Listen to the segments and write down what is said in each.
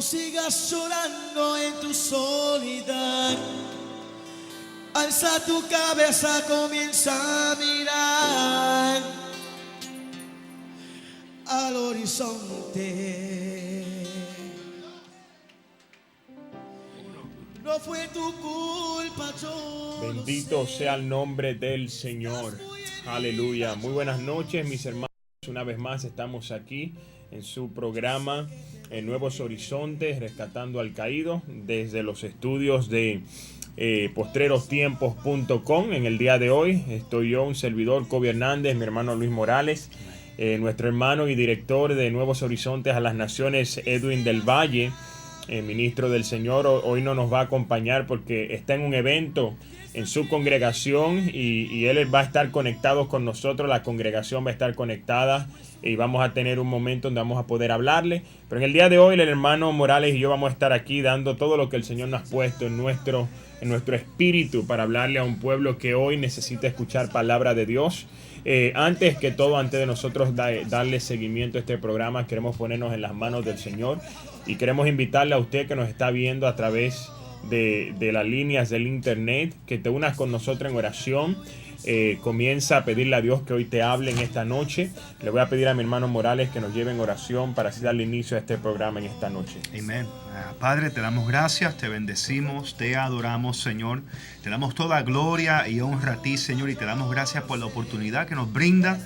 No sigas llorando en tu soledad. Alza tu cabeza, comienza a mirar al horizonte. No fue tu culpa, yo Bendito sea el nombre del Señor. Aleluya. Muy buenas noches, mis hermanos. Una vez más estamos aquí en su programa Nuevos Horizontes, rescatando al caído, desde los estudios de postrerostiempos.com. En el día de hoy estoy yo, un servidor, Kobe Hernández, mi hermano Luis Morales, nuestro hermano y director de Nuevos Horizontes a las Naciones, Edwin del Valle, ministro del Señor. Hoy no nos va a acompañar porque está en un evento en su congregación y él va a estar conectado con nosotros. La congregación va a estar conectada y vamos a tener un momento donde vamos a poder hablarle. Pero en el día de hoy el hermano Morales y yo vamos a estar aquí dando todo lo que el Señor nos ha puesto en nuestro espíritu para hablarle a un pueblo que hoy necesita escuchar palabra de Dios. Antes que todo, antes de nosotros darle seguimiento a este programa, queremos ponernos en las manos del Señor y queremos invitarle a usted que nos está viendo a través de las líneas del internet, que te unas con nosotros en oración. Comienza a pedirle a Dios que hoy te hable en esta noche. Le voy a pedir a mi hermano Morales que nos lleve en oración para así darle inicio a este programa en esta noche. Amén. Padre, te damos gracias, te bendecimos, te adoramos, Señor. Te damos toda gloria y honra a ti, Señor, y te damos gracias por la oportunidad que nos brinda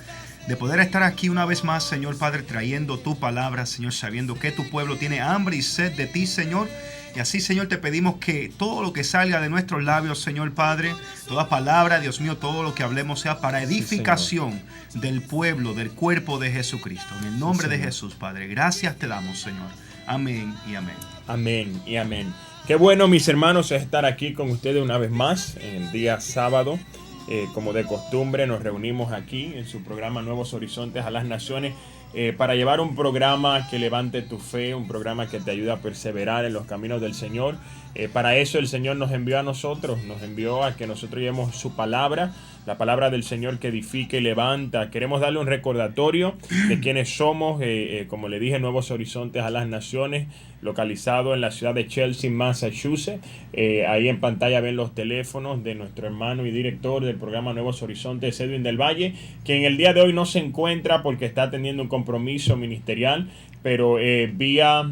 de poder estar aquí una vez más, Señor Padre, trayendo tu palabra, Señor, sabiendo que tu pueblo tiene hambre y sed de ti, Señor. Y así, Señor, te pedimos que todo lo que salga de nuestros labios, Señor Padre, toda palabra, Dios mío, todo lo que hablemos sea para edificación del pueblo, del cuerpo de Jesucristo. En el nombre de Jesús, Padre, gracias te damos, Señor. Amén y amén. Amén y amén. Qué bueno, mis hermanos, estar aquí con ustedes una vez más en el día sábado. Como de costumbre, nos reunimos aquí en su programa Nuevos Horizontes a las Naciones para llevar un programa que levante tu fe, un programa que te ayude a perseverar en los caminos del Señor. Para eso el Señor nos envió a nosotros, nos envió a que nosotros llevemos su palabra, la palabra del Señor que edifica y levanta. Queremos darle un recordatorio de quiénes somos, como le dije, Nuevos Horizontes a las Naciones, localizado en la ciudad de Chelsea, Massachusetts. Ahí en pantalla ven los teléfonos de nuestro hermano y director del programa Nuevos Horizontes, Edwin del Valle, que en el día de hoy no se encuentra porque está teniendo un compromiso ministerial, pero vía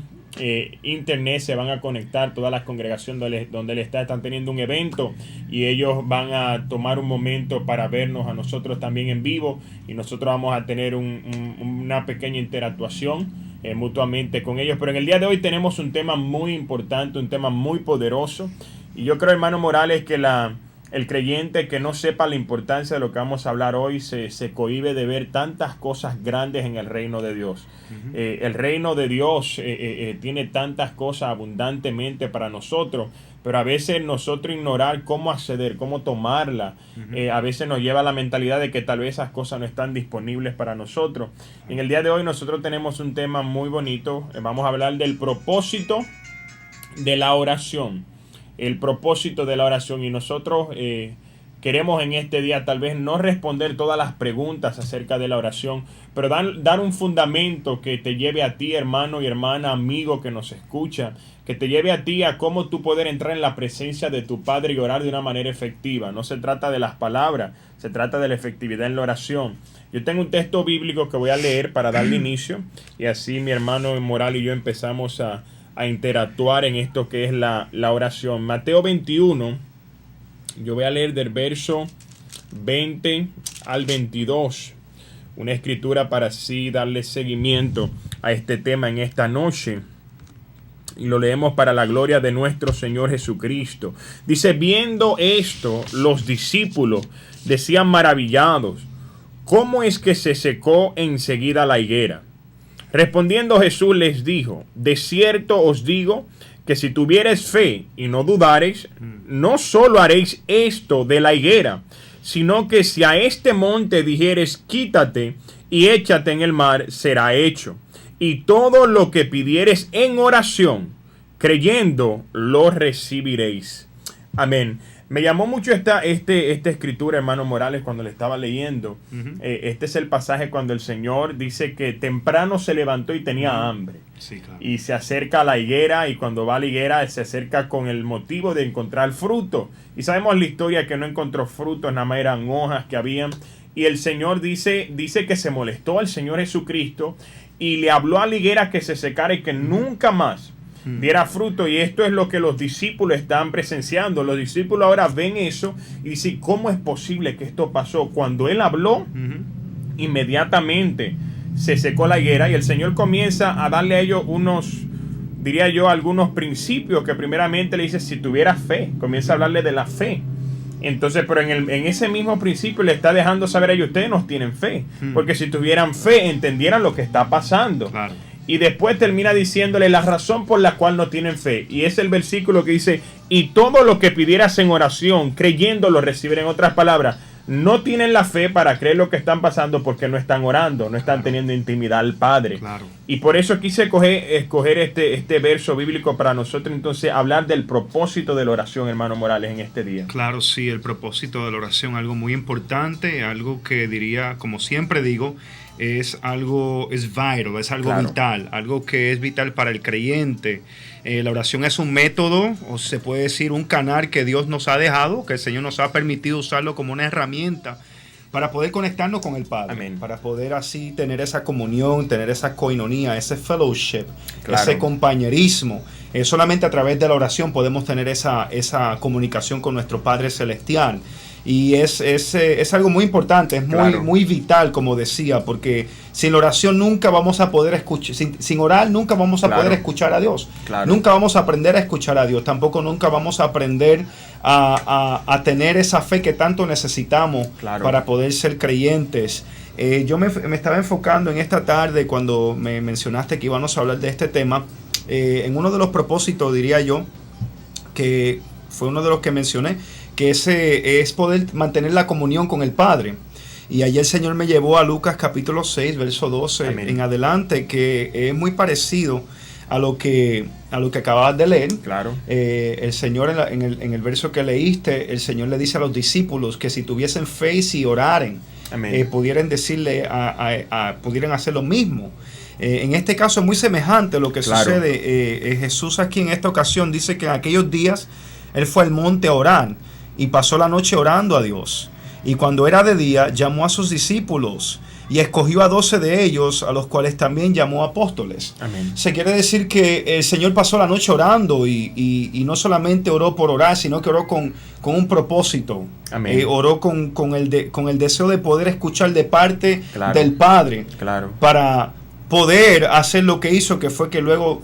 internet se van a conectar todas las congregaciones donde él está, están teniendo un evento y ellos van a tomar un momento para vernos a nosotros también en vivo y nosotros vamos a tener una pequeña interactuación mutuamente con ellos. Pero en el día de hoy tenemos un tema muy importante, un tema muy poderoso, y yo creo, hermano Morales, que el creyente que no sepa la importancia de lo que vamos a hablar hoy se cohíbe de ver tantas cosas grandes en el reino de Dios. El reino de Dios tiene tantas cosas abundantemente para nosotros, pero a veces nosotros ignorar cómo acceder, cómo tomarla, a veces nos lleva a la mentalidad de que tal vez esas cosas no están disponibles para nosotros. En el día de hoy nosotros tenemos un tema muy bonito. Vamos a hablar del propósito de la oración. El propósito de la oración, y nosotros queremos en este día tal vez no responder todas las preguntas acerca de la oración, pero dar un fundamento que te lleve a ti, hermano y hermana, amigo que nos escucha, que te lleve a ti a cómo tú poder entrar en la presencia de tu Padre y orar de una manera efectiva. No se trata de las palabras, se trata de la efectividad en la oración. Yo tengo un texto bíblico que voy a leer para darle inicio, y así mi hermano Moral y yo empezamos a interactuar en esto que es la oración. Mateo 21, yo voy a leer del verso 20 al 22, una escritura para así darle seguimiento a este tema en esta noche, y lo leemos para la gloria de nuestro Señor Jesucristo. Dice: viendo esto, los discípulos decían maravillados, ¿cómo es que se secó enseguida la higuera? Respondiendo Jesús les dijo: de cierto os digo que si tuviereis fe y no dudareis, no solo haréis esto de la higuera, sino que si a este monte dijeres quítate y échate en el mar, será hecho. Y todo lo que pidiereis en oración, creyendo, lo recibiréis. Amén. Me llamó mucho esta escritura, hermano Morales, cuando le estaba leyendo. Este es el pasaje cuando el Señor dice que temprano se levantó y tenía hambre. Sí, claro. Y se acerca a la higuera, y cuando va a la higuera se acerca con el motivo de encontrar fruto. Y sabemos la historia que no encontró frutos, nada más eran hojas que habían. Y el Señor dice que se molestó al Señor Jesucristo y le habló a la higuera que se secara y que nunca más diera fruto. Y esto es lo que los discípulos están presenciando. Los discípulos ahora ven eso y dicen, ¿cómo es posible que esto pasó? Cuando Él habló, inmediatamente se secó la higuera, y el Señor comienza a darle a ellos algunos principios que primeramente le dice, si tuviera fe, comienza a hablarle de la fe. Entonces, pero en ese mismo principio le está dejando saber a ellos, ustedes no tienen fe, porque si tuvieran fe, entendieran lo que está pasando. Claro. Y después termina diciéndole la razón por la cual no tienen fe. Y es el versículo que dice, y todo lo que pidieras en oración, creyendo lo recibiré. En otras palabras, no tienen la fe para creer lo que están pasando porque no están orando, no están teniendo intimidad al Padre. Claro. Y por eso quise escoger este verso bíblico para nosotros entonces hablar del propósito de la oración, hermano Morales, en este día. Claro, sí, el propósito de la oración, algo muy importante, algo que diría, como siempre digo, es algo vital, es algo Claro. vital, algo que es vital para el creyente. La oración es un método, o se puede decir un canal que Dios nos ha dejado, que el Señor nos ha permitido usarlo como una herramienta para poder conectarnos con el Padre. Amén. Para poder así tener esa comunión, tener esa coinonía, ese fellowship, Claro. ese compañerismo. Solamente a través de la oración podemos tener esa comunicación con nuestro Padre Celestial. Y es algo muy importante, es Claro. muy vital, como decía, porque sin la oración nunca vamos a poder escuchar, sin orar nunca vamos a Claro. poder escuchar a Dios. Claro. Nunca vamos a aprender a escuchar a Dios, tampoco nunca vamos a aprender a tener esa fe que tanto necesitamos Claro. para poder ser creyentes. Yo me estaba enfocando en esta tarde cuando me mencionaste que íbamos a hablar de este tema, en uno de los propósitos, diría yo, que fue uno de los que mencioné, que ese es poder mantener la comunión con el Padre. Y ayer el Señor me llevó a Lucas capítulo 6, verso 12 Amén. en adelante, que es muy parecido a lo que acababas de leer. Claro. El Señor en el verso que leíste, el Señor le dice a los discípulos que si tuviesen fe y si oraren, Amén. pudieran decirle, pudieran hacer lo mismo. En este caso es muy semejante a lo que Claro. sucede. Jesús aquí en esta ocasión dice que en aquellos días Él fue al monte a orar y pasó la noche orando a Dios. Y cuando era de día, llamó a sus discípulos y escogió a 12 de ellos, a los cuales también llamó apóstoles. Amén. Se quiere decir que el Señor pasó la noche orando y no solamente oró por orar, sino que oró con un propósito. Amén. Oró con el deseo de poder escuchar de parte Claro. del Padre Claro. para poder hacer lo que hizo, que fue que luego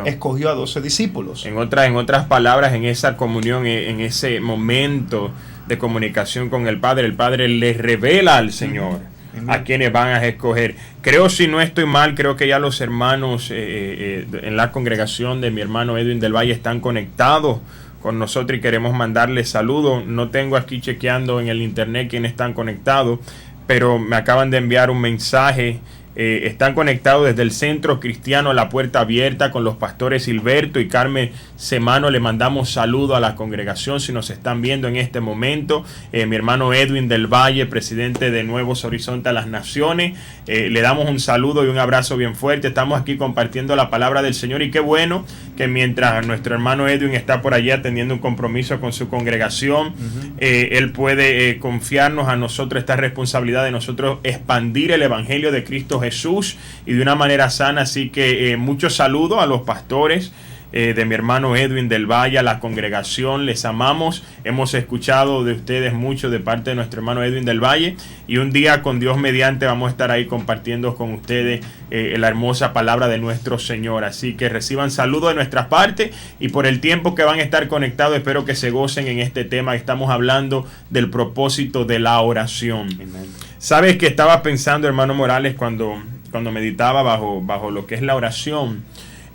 escogió a 12 discípulos. En otras palabras, en esa comunión, en ese momento de comunicación con el Padre les revela al Señor a quienes van a escoger. Creo, si no estoy mal, creo que ya los hermanos en la congregación de mi hermano Edwin del Valle están conectados con nosotros y queremos mandarles saludos. No tengo aquí chequeando en el internet quiénes están conectados, pero me acaban de enviar un mensaje. Están conectados desde el Centro Cristiano La Puerta Abierta con los pastores Silberto y Carmen Semano. Le mandamos saludo a la congregación si nos están viendo en este momento. Mi hermano Edwin del Valle, presidente de Nuevos Horizontes a las Naciones, le damos un saludo y un abrazo bien fuerte. Estamos aquí compartiendo la palabra del Señor y qué bueno que mientras nuestro hermano Edwin está por allí atendiendo un compromiso con su congregación, él puede confiarnos a nosotros esta responsabilidad de nosotros expandir el Evangelio de Cristo Jesús y de una manera sana. Así que muchos saludos a los pastores de mi hermano Edwin del Valle, a la congregación, les amamos. Hemos escuchado de ustedes mucho de parte de nuestro hermano Edwin del Valle y un día con Dios mediante vamos a estar ahí compartiendo con ustedes la hermosa palabra de nuestro Señor. Así que reciban saludos de nuestra parte y por el tiempo que van a estar conectados espero que se gocen en este tema. Estamos hablando del propósito de la oración. Amén. Sabes que estaba pensando, hermano Morales, cuando meditaba bajo lo que es la oración.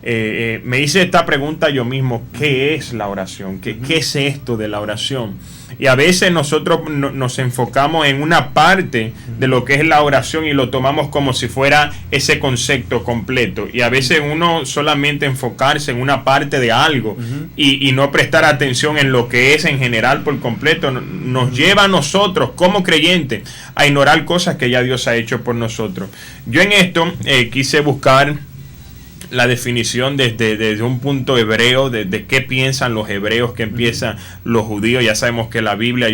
Me hice esta pregunta yo mismo: ¿qué es la oración? ¿Qué es esto de la oración? Y a veces nosotros nos enfocamos en una parte de lo que es la oración y lo tomamos como si fuera ese concepto completo. Y a veces uno solamente enfocarse en una parte de algo y no prestar atención en lo que es en general por completo, nos lleva a nosotros como creyentes a ignorar cosas que ya Dios ha hecho por nosotros. Yo en esto quise buscar la definición desde un punto hebreo, de qué piensan los hebreos, qué piensan los judíos. Ya sabemos que la Biblia,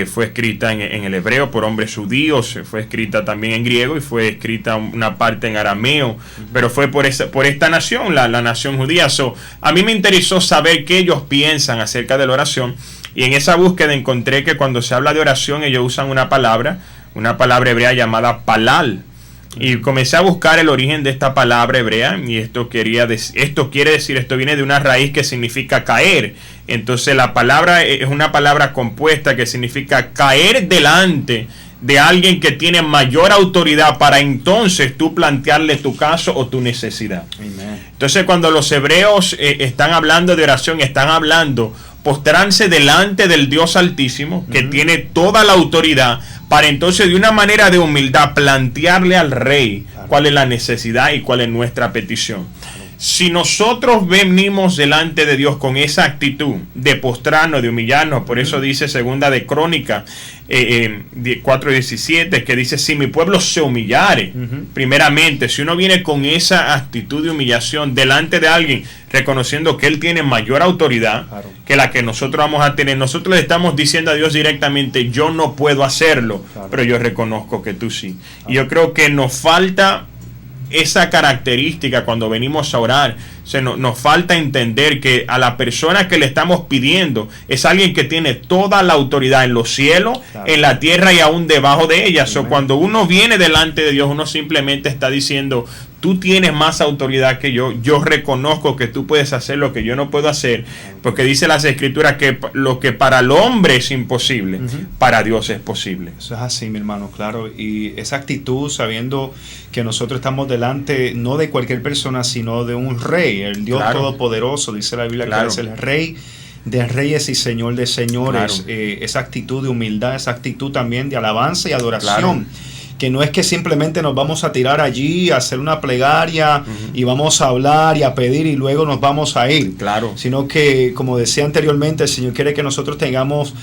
fue escrita en el hebreo por hombres judíos, fue escrita también en griego y fue escrita una parte en arameo, pero fue por esta nación, la nación judía. A mí me interesó saber qué ellos piensan acerca de la oración, y en esa búsqueda encontré que cuando se habla de oración ellos usan una palabra hebrea llamada palal. Y comencé a buscar el origen de esta palabra hebrea, y esto viene de una raíz que significa caer. Entonces la palabra es una palabra compuesta que significa caer delante de alguien que tiene mayor autoridad para entonces tú plantearle tu caso o tu necesidad. Amen. Entonces cuando los hebreos están hablando de oración, están hablando postrarse delante del Dios Altísimo, que tiene toda la autoridad, para entonces de una manera de humildad plantearle al rey cuál es la necesidad y cuál es nuestra petición. Si nosotros venimos delante de Dios con esa actitud de postrarnos, de humillarnos, por eso dice segunda de Crónicas 4:17, que dice: si mi pueblo se humillare, primeramente, si uno viene con esa actitud de humillación delante de alguien, reconociendo que él tiene mayor autoridad que la que nosotros vamos a tener, nosotros le estamos diciendo a Dios directamente: yo no puedo hacerlo, pero yo reconozco que tú sí. Y yo creo que nos falta esa característica cuando venimos a orar. Nos falta entender que a la persona que le estamos pidiendo es alguien que tiene toda la autoridad en los cielos, en la tierra y aún debajo de ella. Cuando uno viene delante de Dios, uno simplemente está diciendo: tú tienes más autoridad que yo reconozco que tú puedes hacer lo que yo no puedo hacer, porque dice las Escrituras que lo que para el hombre es imposible, para Dios es posible. Eso es así, mi hermano, claro. Y esa actitud, sabiendo que nosotros estamos delante no de cualquier persona, sino de un rey, el Dios Todopoderoso. Dice la Biblia que es el Rey de reyes y Señor de señores. Esa actitud de humildad, esa actitud también de alabanza y adoración. Que no es que simplemente nos vamos a tirar allí a hacer una plegaria y vamos a hablar y a pedir y luego nos vamos a ir. Sino que, como decía anteriormente, el Señor quiere que nosotros tengamos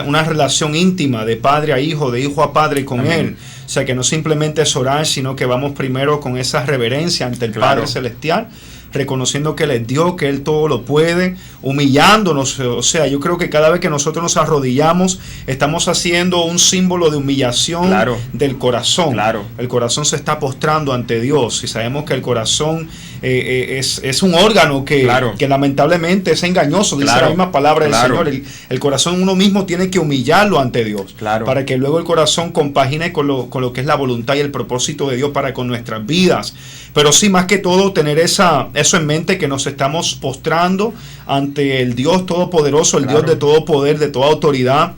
una relación íntima de padre a hijo, de hijo a padre con Él. O sea, que no simplemente es orar, sino que vamos primero con esa reverencia ante el Padre Celestial, reconociendo que Él es Dios, que Él todo lo puede, humillándonos. O sea, yo creo que cada vez que nosotros nos arrodillamos, estamos haciendo un símbolo de humillación del corazón. El corazón se está postrando ante Dios, y sabemos que el corazón es un órgano que lamentablemente es engañoso. Dice la misma palabra del Señor. El corazón uno mismo tiene que humillarlo ante Dios, para que luego el corazón compagine con lo que es la voluntad y el propósito de Dios para con nuestras vidas. Pero sí, más que todo, tener eso en mente, que nos estamos postrando ante el Dios Todopoderoso, el Dios de todo poder, de toda autoridad,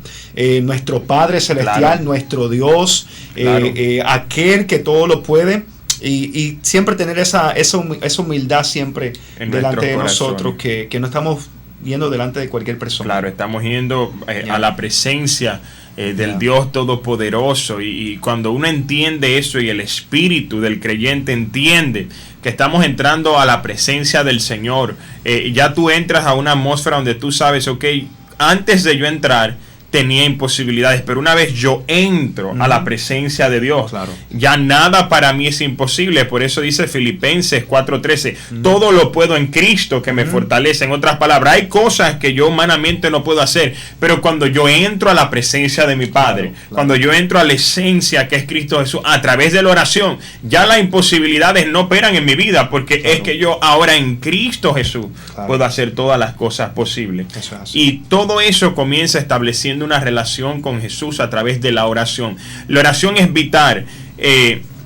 nuestro Padre Celestial, nuestro Dios, aquel que todo lo puede. Y siempre tener esa humildad siempre en delante de nosotros, que no estamos yendo delante de cualquier persona. Estamos yendo a la presencia del Dios Todopoderoso, y cuando uno entiende eso y el espíritu del creyente entiende que estamos entrando a la presencia del Señor, ya tú entras a una atmósfera donde tú sabes, antes de yo entrar tenía imposibilidades, pero una vez yo entro a la presencia de Dios, ya nada para mí es imposible. Por eso dice Filipenses 4:13, todo lo puedo en Cristo que me fortalece. En otras palabras, hay cosas que yo humanamente no puedo hacer, pero cuando yo entro a la presencia de mi Padre, cuando yo entro a la esencia que es Cristo Jesús, a través de la oración, ya las imposibilidades no operan en mi vida, porque es que yo ahora en Cristo Jesús puedo hacer todas las cosas posibles. Y todo eso comienza estableciendo una relación con Jesús a través de la oración. La oración es vital.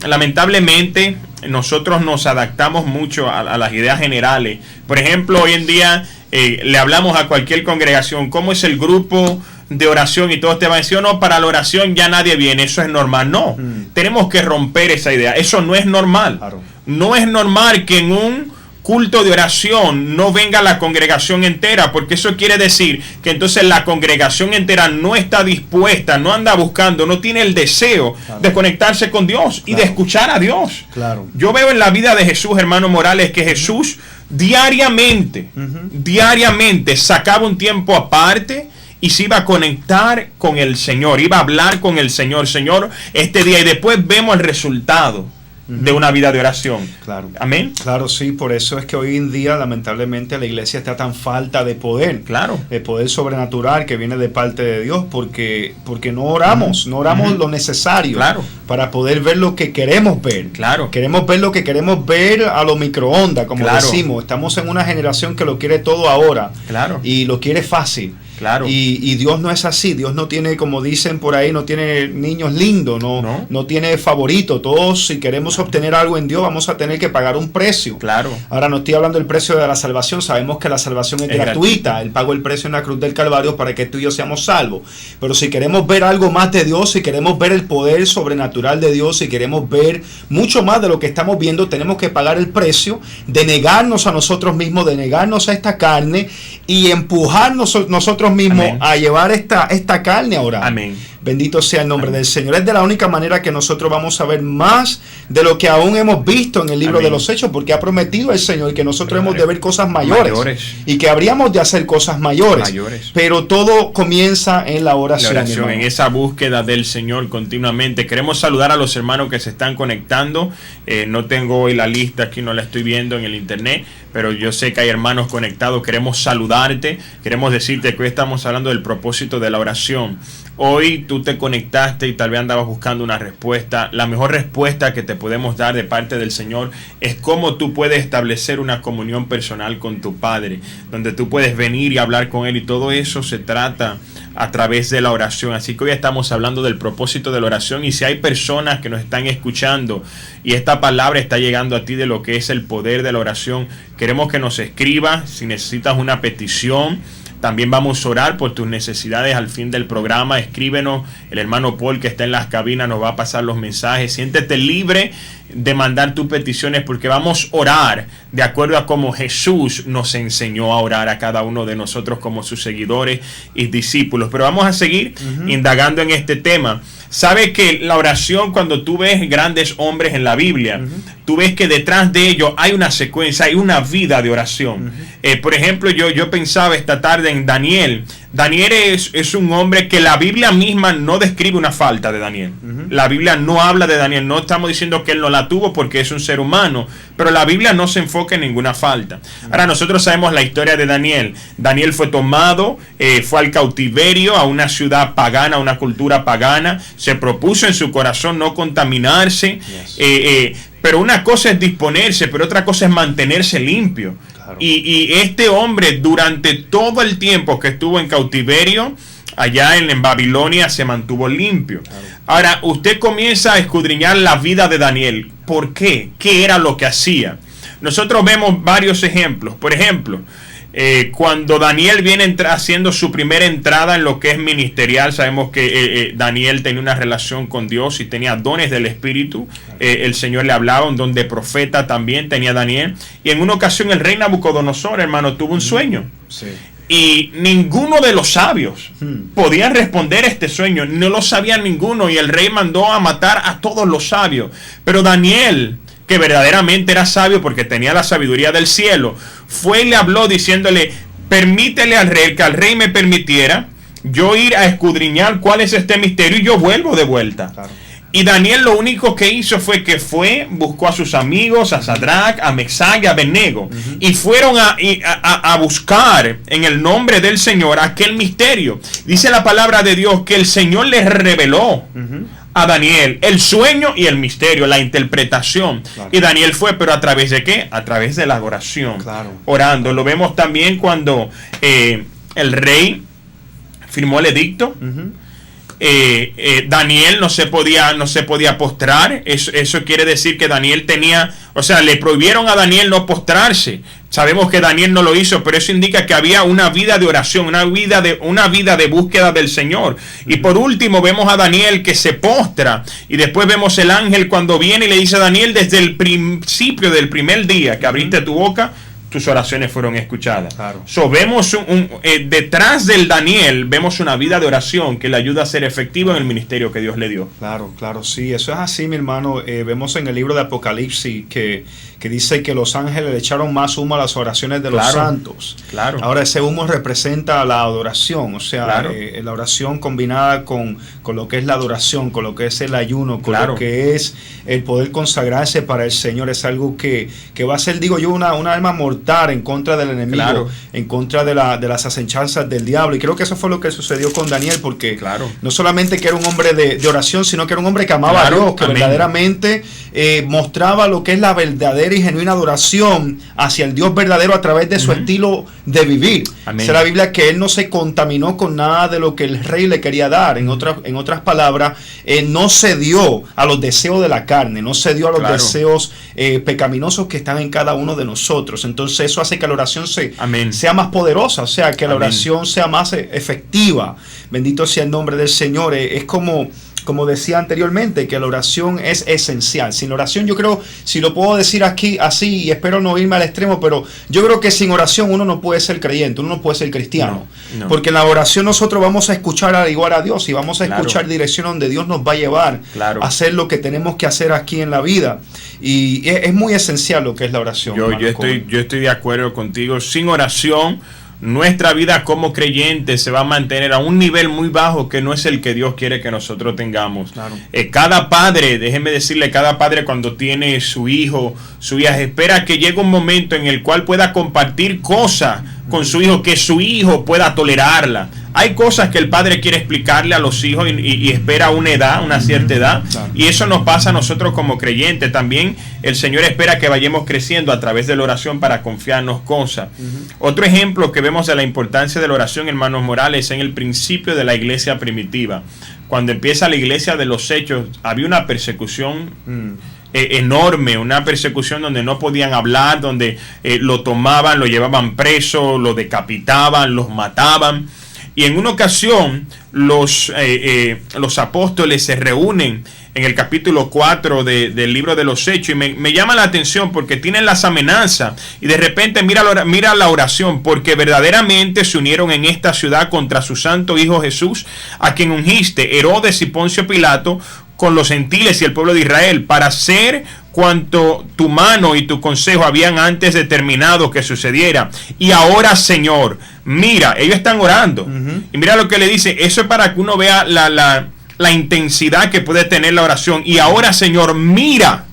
Lamentablemente nosotros nos adaptamos mucho a las ideas generales. Por ejemplo, hoy en día le hablamos a cualquier congregación: ¿cómo es el grupo de oración? Y todos te van a decir: no, para la oración ya nadie viene, eso es normal. No, tenemos que romper esa idea. Eso no es normal. No es normal que en un culto de oración no venga la congregación entera, porque eso quiere decir que entonces la congregación entera no está dispuesta, no anda buscando, no tiene el deseo de conectarse con Dios y de escuchar a Dios. Yo veo en la vida de Jesús, hermano Morales, que Jesús diariamente sacaba un tiempo aparte y se iba a conectar con el Señor, iba a hablar con el Señor, este día, y después vemos el resultado de una vida de oración. Claro. Amén. Claro, sí, por eso es que hoy en día lamentablemente la iglesia está tan falta de poder. Claro. El poder sobrenatural que viene de parte de Dios, porque no oramos, no oramos lo necesario para poder ver lo que queremos ver. Claro. Queremos ver lo que queremos ver a lo microondas, como decimos. Estamos en una generación que lo quiere todo ahora. Claro. Y lo quiere fácil. Claro. Y Dios no es así. Dios no tiene, como dicen por ahí, no tiene niños lindos, no tiene favoritos. Todos, si queremos obtener algo en Dios, vamos a tener que pagar un precio. Claro. Ahora no estoy hablando del precio de la salvación. Sabemos que la salvación es gratuita. Él pagó el precio en la cruz del Calvario para que tú y yo seamos salvos. Pero si queremos ver algo más de Dios, si queremos ver el poder sobrenatural de Dios, si queremos ver mucho más de lo que estamos viendo, tenemos que pagar el precio de negarnos a nosotros mismos, de negarnos a esta carne y empujarnos nosotros mismos a llevar esta carne a orar. Amén. Bendito sea el nombre del Señor. Es de la única manera que nosotros vamos a ver más de lo que aún hemos visto en el libro de los Hechos, porque ha prometido el Señor que nosotros hemos de ver cosas mayores y que habríamos de hacer cosas mayores. Pero todo comienza en la oración. En esa búsqueda del Señor continuamente. Queremos saludar a los hermanos que se están conectando. No tengo hoy la lista aquí, no la estoy viendo en el internet, pero yo sé que hay hermanos conectados. Queremos saludarte, queremos decirte que hoy estamos hablando del propósito de la oración. Hoy tú te conectaste y tal vez andabas buscando una respuesta. La mejor respuesta que te podemos dar de parte del Señor es cómo tú puedes establecer una comunión personal con tu Padre, donde tú puedes venir y hablar con Él, y todo eso se trata a través de la oración. Así que hoy estamos hablando del propósito de la oración, y si hay personas que nos están escuchando y esta palabra está llegando a ti de lo que es el poder de la oración, queremos que nos escribas si necesitas una petición. También vamos a orar por tus necesidades al fin del programa. Escríbenos, el hermano Paul que está en las cabinas nos va a pasar los mensajes. Siéntete libre de mandar tus peticiones, porque vamos a orar de acuerdo a cómo Jesús nos enseñó a orar a cada uno de nosotros como sus seguidores y discípulos. Pero vamos a seguir indagando en este tema. Sabe que la oración, cuando tú ves grandes hombres en la Biblia, tú ves que detrás de ellos hay una secuencia, hay una vida de oración. Por ejemplo, yo pensaba esta tarde en Daniel. Daniel es un hombre que la Biblia misma no describe una falta de Daniel. La Biblia no habla de Daniel. No estamos diciendo que él no la tuvo, porque es un ser humano, pero la Biblia no se enfoca en ninguna falta. Ahora, nosotros sabemos la historia de Daniel. Daniel fue tomado, fue al cautiverio, a una ciudad pagana, a una cultura pagana. Se propuso en su corazón no contaminarse. Pero una cosa es disponerse, pero otra cosa es mantenerse limpio. Y este hombre, durante todo el tiempo que estuvo en cautiverio allá en Babilonia, se mantuvo limpio. Ahora, usted comienza a escudriñar la vida de Daniel. ¿Por qué? ¿Qué era lo que hacía? Nosotros vemos varios ejemplos. Por ejemplo, cuando Daniel viene haciendo su primera entrada en lo que es ministerial, sabemos que Daniel tenía una relación con Dios y tenía dones del Espíritu. El Señor le hablaba, un don de profeta también tenía Daniel. Y en una ocasión el rey Nabucodonosor, hermano, tuvo un sueño. Y ninguno de los sabios podía responder este sueño. No lo sabía ninguno, y el rey mandó a matar a todos los sabios. Pero Daniel, que verdaderamente era sabio porque tenía la sabiduría del cielo, fue y le habló diciéndole: permítele al rey, que al rey me permitiera yo ir a escudriñar cuál es este misterio, y yo vuelvo de vuelta. Y Daniel lo único que hizo fue que buscó a sus amigos, a Sadrach, a Mesach y a Abednego, y fueron a buscar en el nombre del Señor aquel misterio. Dice la palabra de Dios que el Señor les reveló a Daniel el sueño y el misterio, la interpretación. Y Daniel fue, pero ¿a través de qué? A través de la oración, orando. Lo vemos también cuando el rey firmó el edicto. Daniel no se podía postrar. Eso quiere decir que Daniel le prohibieron a Daniel no postrarse. Sabemos que Daniel no lo hizo, pero eso indica que había una vida de oración, una vida de búsqueda del Señor. Y por último vemos a Daniel que se postra, y después vemos el ángel cuando viene y le dice a Daniel: desde el principio del primer día que abriste tu boca, tus oraciones fueron escuchadas. Claro. So, vemos detrás del Daniel, vemos una vida de oración que le ayuda a ser efectivo en el ministerio que Dios le dio. Claro, claro, sí, eso es así, mi hermano. Vemos en el libro de Apocalipsis que dice que los ángeles le echaron más humo a las oraciones de los santos. Claro. Ahora, ese humo representa la adoración, o sea, Claro. La oración combinada con lo que es la adoración, con lo que es el ayuno, con Claro. lo que es el poder consagrarse para el Señor. Es algo que va a ser, digo yo, una arma mortal en contra del enemigo, Claro. en contra de las acechanzas del diablo. Y creo que eso fue lo que sucedió con Daniel, porque Claro. no solamente que era un hombre de oración, sino que era un hombre que amaba Claro. a Dios, que Amén. verdaderamente mostraba lo que es la verdadera y genuina adoración hacia el Dios verdadero a través de su estilo de vivir. Amén. Dice la Biblia que él no se contaminó con nada de lo que el rey le quería dar. En otras palabras, no cedió a los deseos de la carne, no cedió a los Claro. deseos pecaminosos que están en cada uno de nosotros. Entonces eso hace que la oración Amén. sea más poderosa, o sea, que la Amén. oración sea más efectiva. Bendito sea el nombre del Señor. Es como decía anteriormente, que la oración es esencial. Sin la oración, yo creo, si lo puedo decir aquí así, y espero no irme al extremo, pero yo creo que sin oración uno no puede ser creyente, uno no puede ser cristiano. No. Porque en la oración nosotros vamos a escuchar al igual a Dios, y vamos a Claro. escuchar dirección donde Dios nos va a llevar Claro. a hacer lo que tenemos que hacer aquí en la vida. Y es muy esencial lo que es la oración. Yo hermano Cohen. estoy de acuerdo contigo. Sin oración, nuestra vida como creyentes se va a mantener a un nivel muy bajo, que no es el que Dios quiere que nosotros tengamos. Claro. Cada padre, déjeme decirle, cada padre cuando tiene su hijo, su hija, espera que llegue un momento en el cual pueda compartir cosas con su hijo, que su hijo pueda tolerarla. Hay cosas que el padre quiere explicarle a los hijos y espera una cierta edad. Claro. Y eso nos pasa a nosotros como creyentes. También el Señor espera que vayamos creciendo a través de la oración para confiarnos cosas. Otro ejemplo que vemos de la importancia de la oración, hermanos Morales, en el principio de la iglesia primitiva. Cuando empieza la iglesia de los Hechos, había una persecución enorme, una persecución donde no podían hablar, donde lo tomaban, lo llevaban preso, lo decapitaban, los mataban. Y en una ocasión los apóstoles se reúnen en el capítulo 4 del libro de los Hechos, y me llama la atención porque tienen las amenazas, y de repente mira la oración: porque verdaderamente se unieron en esta ciudad contra su santo Hijo Jesús, a quien ungiste, Herodes y Poncio Pilato, con los gentiles y el pueblo de Israel, para hacer cuanto tu mano y tu consejo habían antes determinado que sucediera. Y ahora, Señor, mira, ellos están orando. Y mira lo que le dice. Eso es para que uno vea la intensidad que puede tener la oración. Y ahora, Señor, mira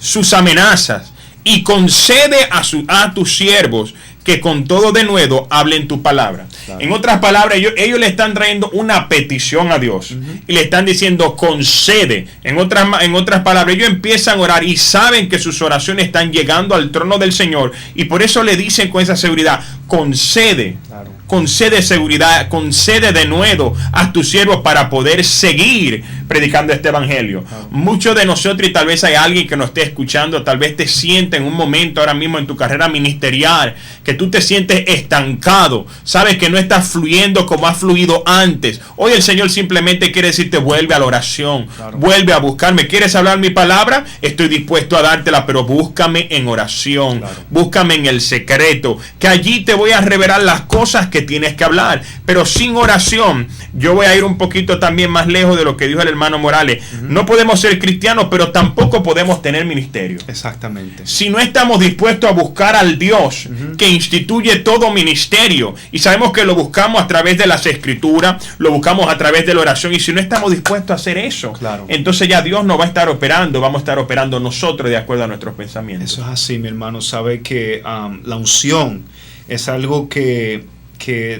sus amenazas y concede a tus siervos que con todo denuedo hablen tu palabra. Claro. En otras palabras, ellos le están trayendo una petición a Dios y le están diciendo: concede. En otras palabras, ellos empiezan a orar y saben que sus oraciones están llegando al trono del Señor, y por eso le dicen con esa seguridad: concede. Claro. Concede seguridad, concede denuedo a tus siervos para poder seguir predicando este evangelio. Claro. Muchos de nosotros, y tal vez hay alguien que nos esté escuchando, tal vez te siente en un momento ahora mismo en tu carrera ministerial que tú te sientes estancado, sabes que no estás fluyendo como has fluido antes. Hoy el Señor simplemente quiere decirte: vuelve a la oración, claro, vuelve a buscarme. ¿Quieres hablar mi palabra? Estoy dispuesto a dártela, pero búscame en oración, claro, búscame en el secreto, que allí te voy a revelar las cosas que tienes que hablar. Pero sin oración, yo voy a ir un poquito también más lejos de lo que dijo el hermano Morales. No podemos ser cristianos, pero tampoco podemos tener ministerio. Exactamente. Si no estamos dispuestos a buscar al Dios que instituye todo ministerio, y sabemos que lo buscamos a través de las escrituras, lo buscamos a través de la oración, y si no estamos dispuestos a hacer eso, claro, entonces ya Dios no va a estar operando, vamos a estar operando nosotros de acuerdo a nuestros pensamientos. Eso es así, mi hermano. Sabe que la unción es algo que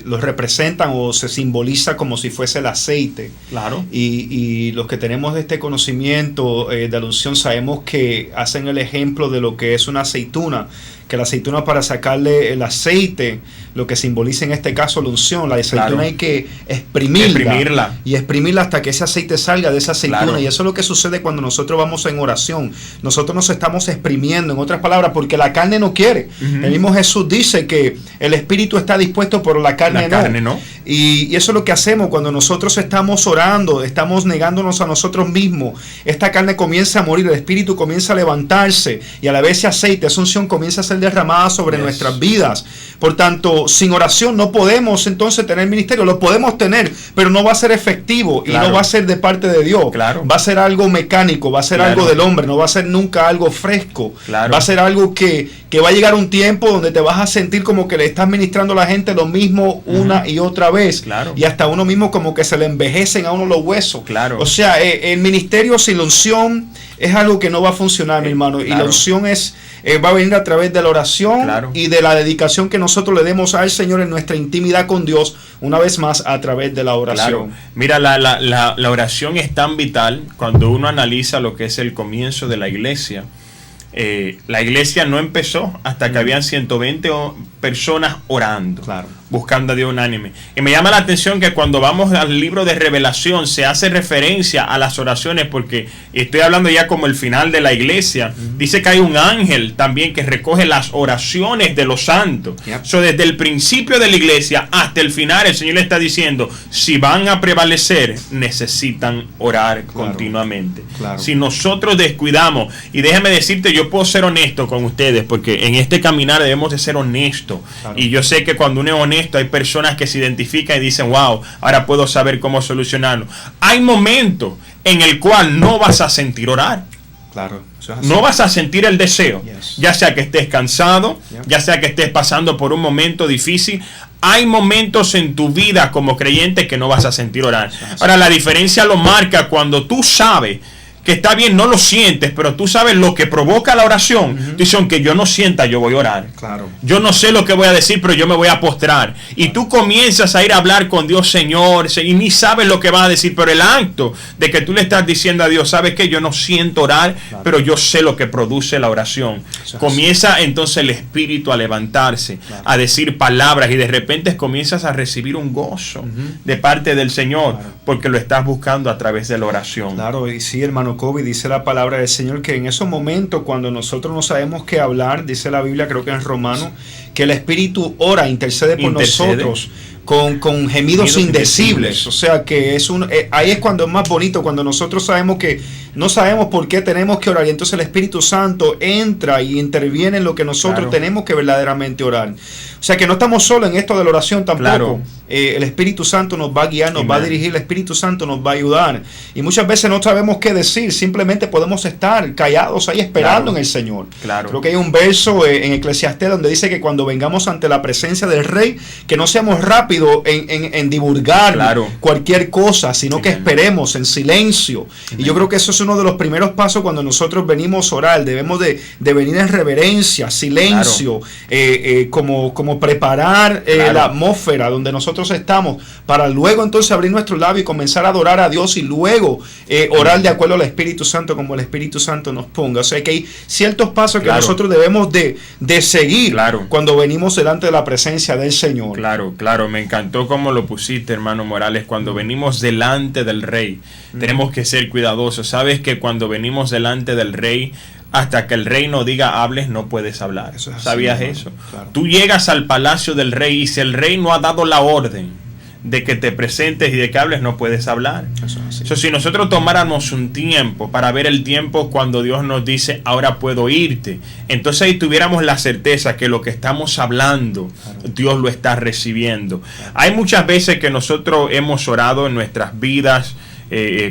lo representan o se simboliza como si fuese el aceite. Claro. Y los que tenemos este conocimiento de la unción sabemos que hacen el ejemplo de lo que es una aceituna, que la aceituna para sacarle el aceite, lo que simboliza en este caso la unción, la aceituna Claro. hay que exprimirla y exprimirla hasta que ese aceite salga de esa aceituna. Claro. Y eso es lo que sucede cuando nosotros vamos en oración. Nosotros nos estamos exprimiendo, en otras palabras, porque la carne no quiere. Ujú. El mismo Jesús dice que el espíritu está dispuesto, pero la carne no. Y eso es lo que hacemos cuando nosotros estamos orando, estamos negándonos a nosotros mismos. Esta carne comienza a morir, el espíritu comienza a levantarse y a la vez ese aceite, esa unción comienza a ser derramada sobre Yes. nuestras vidas. Por tanto, sin oración no podemos entonces tener ministerio. Lo podemos tener, pero no va a ser efectivo y Claro. no va a ser de parte de Dios. Claro. Va a ser algo mecánico, va a ser Claro. algo del hombre, no va a ser nunca algo fresco. Claro. Va a ser algo que va a llegar un tiempo donde te vas a sentir como que le estás ministrando a la gente lo mismo una y otra vez. Claro. Y hasta uno mismo como que se le envejecen a uno los huesos. Claro. O sea, el ministerio sin la unción es algo que no va a funcionar, mi hermano. Y la Claro. unción va a venir a través de la oración Claro. y de la dedicación que nosotros le demos al Señor en nuestra intimidad con Dios, una vez más a través de la oración. Claro. Mira, la oración es tan vital cuando uno analiza lo que es el comienzo de la iglesia. La iglesia no empezó hasta que habían 120 personas orando, Claro. buscando a Dios unánime. Y me llama la atención que cuando vamos al libro de Revelación se hace referencia a las oraciones, porque estoy hablando ya como el final de la iglesia. Dice que hay un ángel también que recoge las oraciones de los santos. Yep. So, desde el principio de la iglesia hasta el final, el Señor le está diciendo, si van a prevalecer, necesitan orar continuamente. Claro. Si nosotros descuidamos, y déjame decirte, yo puedo ser honesto con ustedes, porque en este caminar debemos de ser honestos. Claro. Y yo sé que cuando uno es honesto, hay personas que se identifican y dicen, wow, ahora puedo saber cómo solucionarlo. Hay momentos en el cual no vas a sentir orar. Claro. Eso es así. No vas a sentir el deseo, Yes. ya sea que estés cansado, Yeah. ya sea que estés pasando por un momento difícil. Hay momentos en tu vida como creyente que no vas a sentir orar. Ahora, la diferencia lo marca cuando tú sabes que está bien, no lo sientes, pero tú sabes lo que provoca la oración. Tú dices, aunque yo no sienta, yo voy a orar. Claro. Yo no sé lo que voy a decir, pero yo me voy a postrar. Y tú comienzas a ir a hablar con Dios, Señor, y ni sabes lo que vas a decir, pero el acto de que tú le estás diciendo a Dios, ¿sabes qué? Yo no siento orar, pero yo sé lo que produce la oración. Eso es Comienza entonces el espíritu a levantarse, a decir palabras, y de repente comienzas a recibir un gozo de parte del Señor, porque lo estás buscando a través de la oración. Claro, y sí, hermano Kobe, dice la palabra del Señor que en esos momentos cuando nosotros no sabemos qué hablar, dice la Biblia, creo que en Romanos, que el Espíritu ora, intercede por nosotros con gemidos indecibles. O sea que ahí es cuando es más bonito, cuando nosotros sabemos que no sabemos por qué tenemos que orar, y entonces el Espíritu Santo entra y interviene en lo que nosotros Claro. tenemos que verdaderamente orar. O sea que no estamos solos en esto de la oración tampoco. Claro. El Espíritu Santo nos va a guiar, nos Amen. va a dirigir, el Espíritu Santo nos va a ayudar. Y muchas veces no sabemos qué decir, simplemente podemos estar callados ahí esperando Claro. en el Señor. Claro. Creo que hay un verso en Eclesiastés donde dice que cuando vengamos ante la presencia del Rey, que no seamos rápidos en divulgar Claro. cualquier cosa, sino que Amen. esperemos en silencio. Y yo creo que eso es uno de los primeros pasos cuando nosotros venimos a orar. Debemos de venir en reverencia, silencio, como preparar Claro. la atmósfera donde nosotros estamos, para luego entonces abrir nuestro labio y comenzar a adorar a Dios, y luego orar de acuerdo al Espíritu Santo, como el Espíritu Santo nos ponga. O sea que hay ciertos pasos que Claro. nosotros debemos de seguir Claro. cuando venimos delante de la presencia del Señor. Claro, claro, me encantó cómo lo pusiste, hermano Morales. Cuando venimos delante del Rey, tenemos que ser cuidadosos. Sabes que cuando venimos delante del Rey, hasta que el Rey no diga hables, no puedes hablar. Eso es así, ¿Sabías hermano. eso? Claro. Tú llegas al palacio del Rey, y si el Rey no ha dado la orden de que te presentes y de que hables, no puedes hablar. Eso es así. So, si nosotros tomáramos un tiempo para ver el tiempo cuando Dios nos dice, ahora puedo irte, entonces ahí tuviéramos la certeza que lo que estamos hablando, Dios lo está recibiendo. Hay muchas veces que nosotros hemos orado en nuestras vidas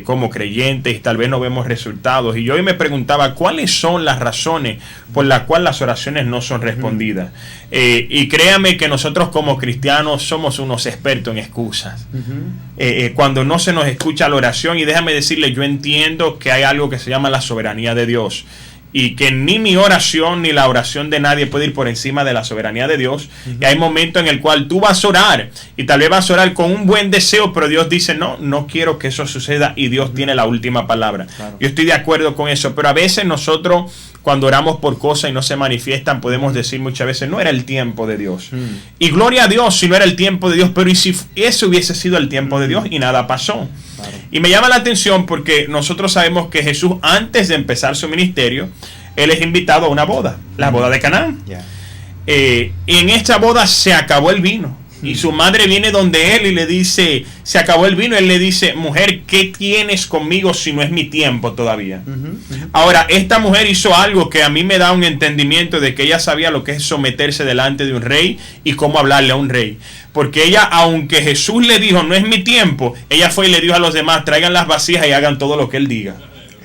como creyentes, y tal vez no vemos resultados, y yo hoy me preguntaba cuáles son las razones por las cuales las oraciones no son respondidas. Y créame que nosotros como cristianos somos unos expertos en excusas. Cuando no se nos escucha la oración, y déjame decirle, yo entiendo que hay algo que se llama la soberanía de Dios, y que ni mi oración ni la oración de nadie puede ir por encima de la soberanía de Dios. Y hay momentos en el cual tú vas a orar y tal vez vas a orar con un buen deseo, pero Dios dice no quiero que eso suceda, y Dios tiene la última palabra. Claro. Yo estoy de acuerdo con eso, pero a veces nosotros, cuando oramos por cosas y no se manifiestan, podemos decir muchas veces no era el tiempo de Dios. Y gloria a Dios si no era el tiempo de Dios, pero ¿y si ese hubiese sido el tiempo de Dios y nada pasó? Claro. Y me llama la atención porque nosotros sabemos que Jesús, antes de empezar su ministerio, Él es invitado a una boda, la boda de Canaán. Y en esta boda se acabó el vino. Y su madre viene donde él y le dice, se acabó el vino. Él le dice, mujer, ¿qué tienes conmigo si no es mi tiempo todavía? Ahora, esta mujer hizo algo que a mí me da un entendimiento de que ella sabía lo que es someterse delante de un rey y cómo hablarle a un rey. Porque ella, aunque Jesús le dijo, no es mi tiempo, ella fue y le dijo a los demás, traigan las vasijas y hagan todo lo que él diga.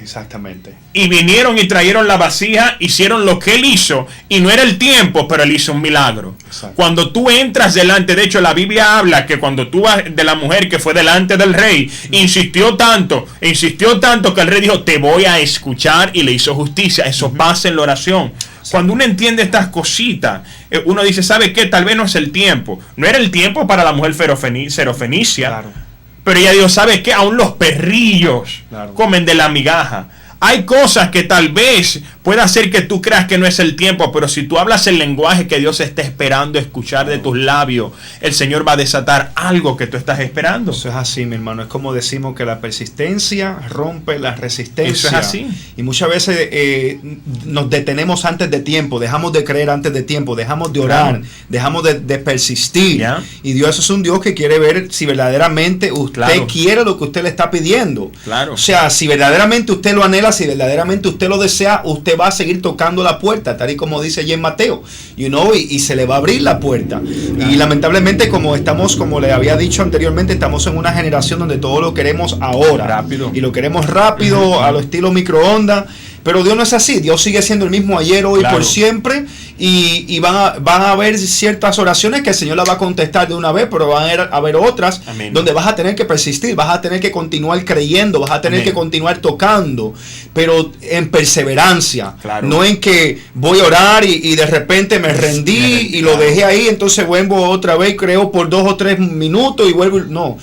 Exactamente. Y vinieron y trajeron la vasija, hicieron lo que él hizo, y no era el tiempo, pero él hizo un milagro. Exacto. Cuando tú entras delante, de hecho la Biblia habla que cuando tú vas de la mujer que fue delante del rey, insistió tanto que el rey dijo, te voy a escuchar, y le hizo justicia. Eso pasa en la oración. Cuando uno entiende estas cositas, uno dice, ¿sabe qué? Tal vez no es el tiempo. No era el tiempo para la mujer serofenicia. Claro. Pero ella dijo, ¿sabes qué? Aún los perrillos comen de la migaja. Hay cosas que tal vez pueda hacer que tú creas que no es el tiempo, pero si tú hablas el lenguaje que Dios está esperando escuchar de tus labios, el Señor va a desatar algo que tú estás esperando. Eso es así, mi hermano. Es como decimos que la persistencia rompe la resistencia. Eso es así. Y muchas veces nos detenemos antes de tiempo, dejamos de creer antes de tiempo, dejamos de orar, dejamos de persistir. ¿Ya? Y Dios es un Dios que quiere ver si verdaderamente usted quiere lo que usted le está pidiendo. Claro. O sea, si verdaderamente usted lo anhela, si verdaderamente usted lo desea, usted va a seguir tocando la puerta, tal y como dice allí en Mateo, y se le va a abrir la puerta. Y lamentablemente, como le había dicho anteriormente, estamos en una generación donde todo lo queremos ahora. Rápido. Y lo queremos rápido, a lo estilo microondas. Pero Dios no es así. Dios sigue siendo el mismo ayer, hoy, por siempre. Y van a haber ciertas oraciones que el Señor las va a contestar de una vez, pero van a haber otras donde vas a tener que persistir, vas a tener que continuar creyendo, vas a tener que continuar tocando, pero en perseverancia. Claro. No en que voy a orar y de repente me rendí y lo dejé ahí, entonces vuelvo otra vez, creo por 2 o 3 minutos y vuelvo. No.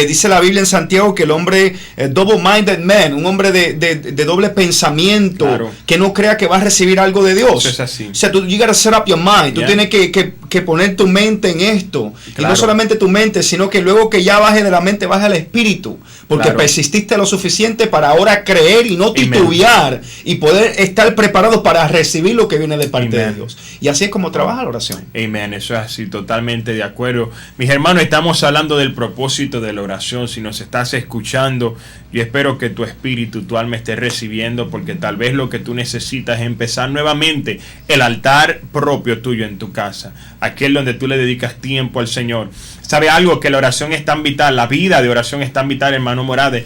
Dice la Biblia en Santiago que el hombre, double-minded man, un hombre de doble pensamiento, que no crea que va a recibir algo de Dios. Eso es así. O sea, tú you gotta set up your mind. Tú tienes que poner tu mente en esto. Y no solamente tu mente, sino que luego que ya baje de la mente, baje al espíritu. Porque persististe lo suficiente para ahora creer y no titubear y poder estar preparado para recibir lo que viene de parte de Dios. Y así es como trabaja la oración. Amén. Eso es así, totalmente de acuerdo. Mis hermanos, estamos hablando del propósito de la oración. Si nos estás escuchando, yo espero que tu espíritu, tu alma esté recibiendo, porque tal vez lo que tú necesitas es empezar nuevamente el altar propio tuyo en tu casa, aquel donde tú le dedicas tiempo al Señor. ¿Sabe algo? Que la oración es tan vital, la vida de oración es tan vital, hermano Morales,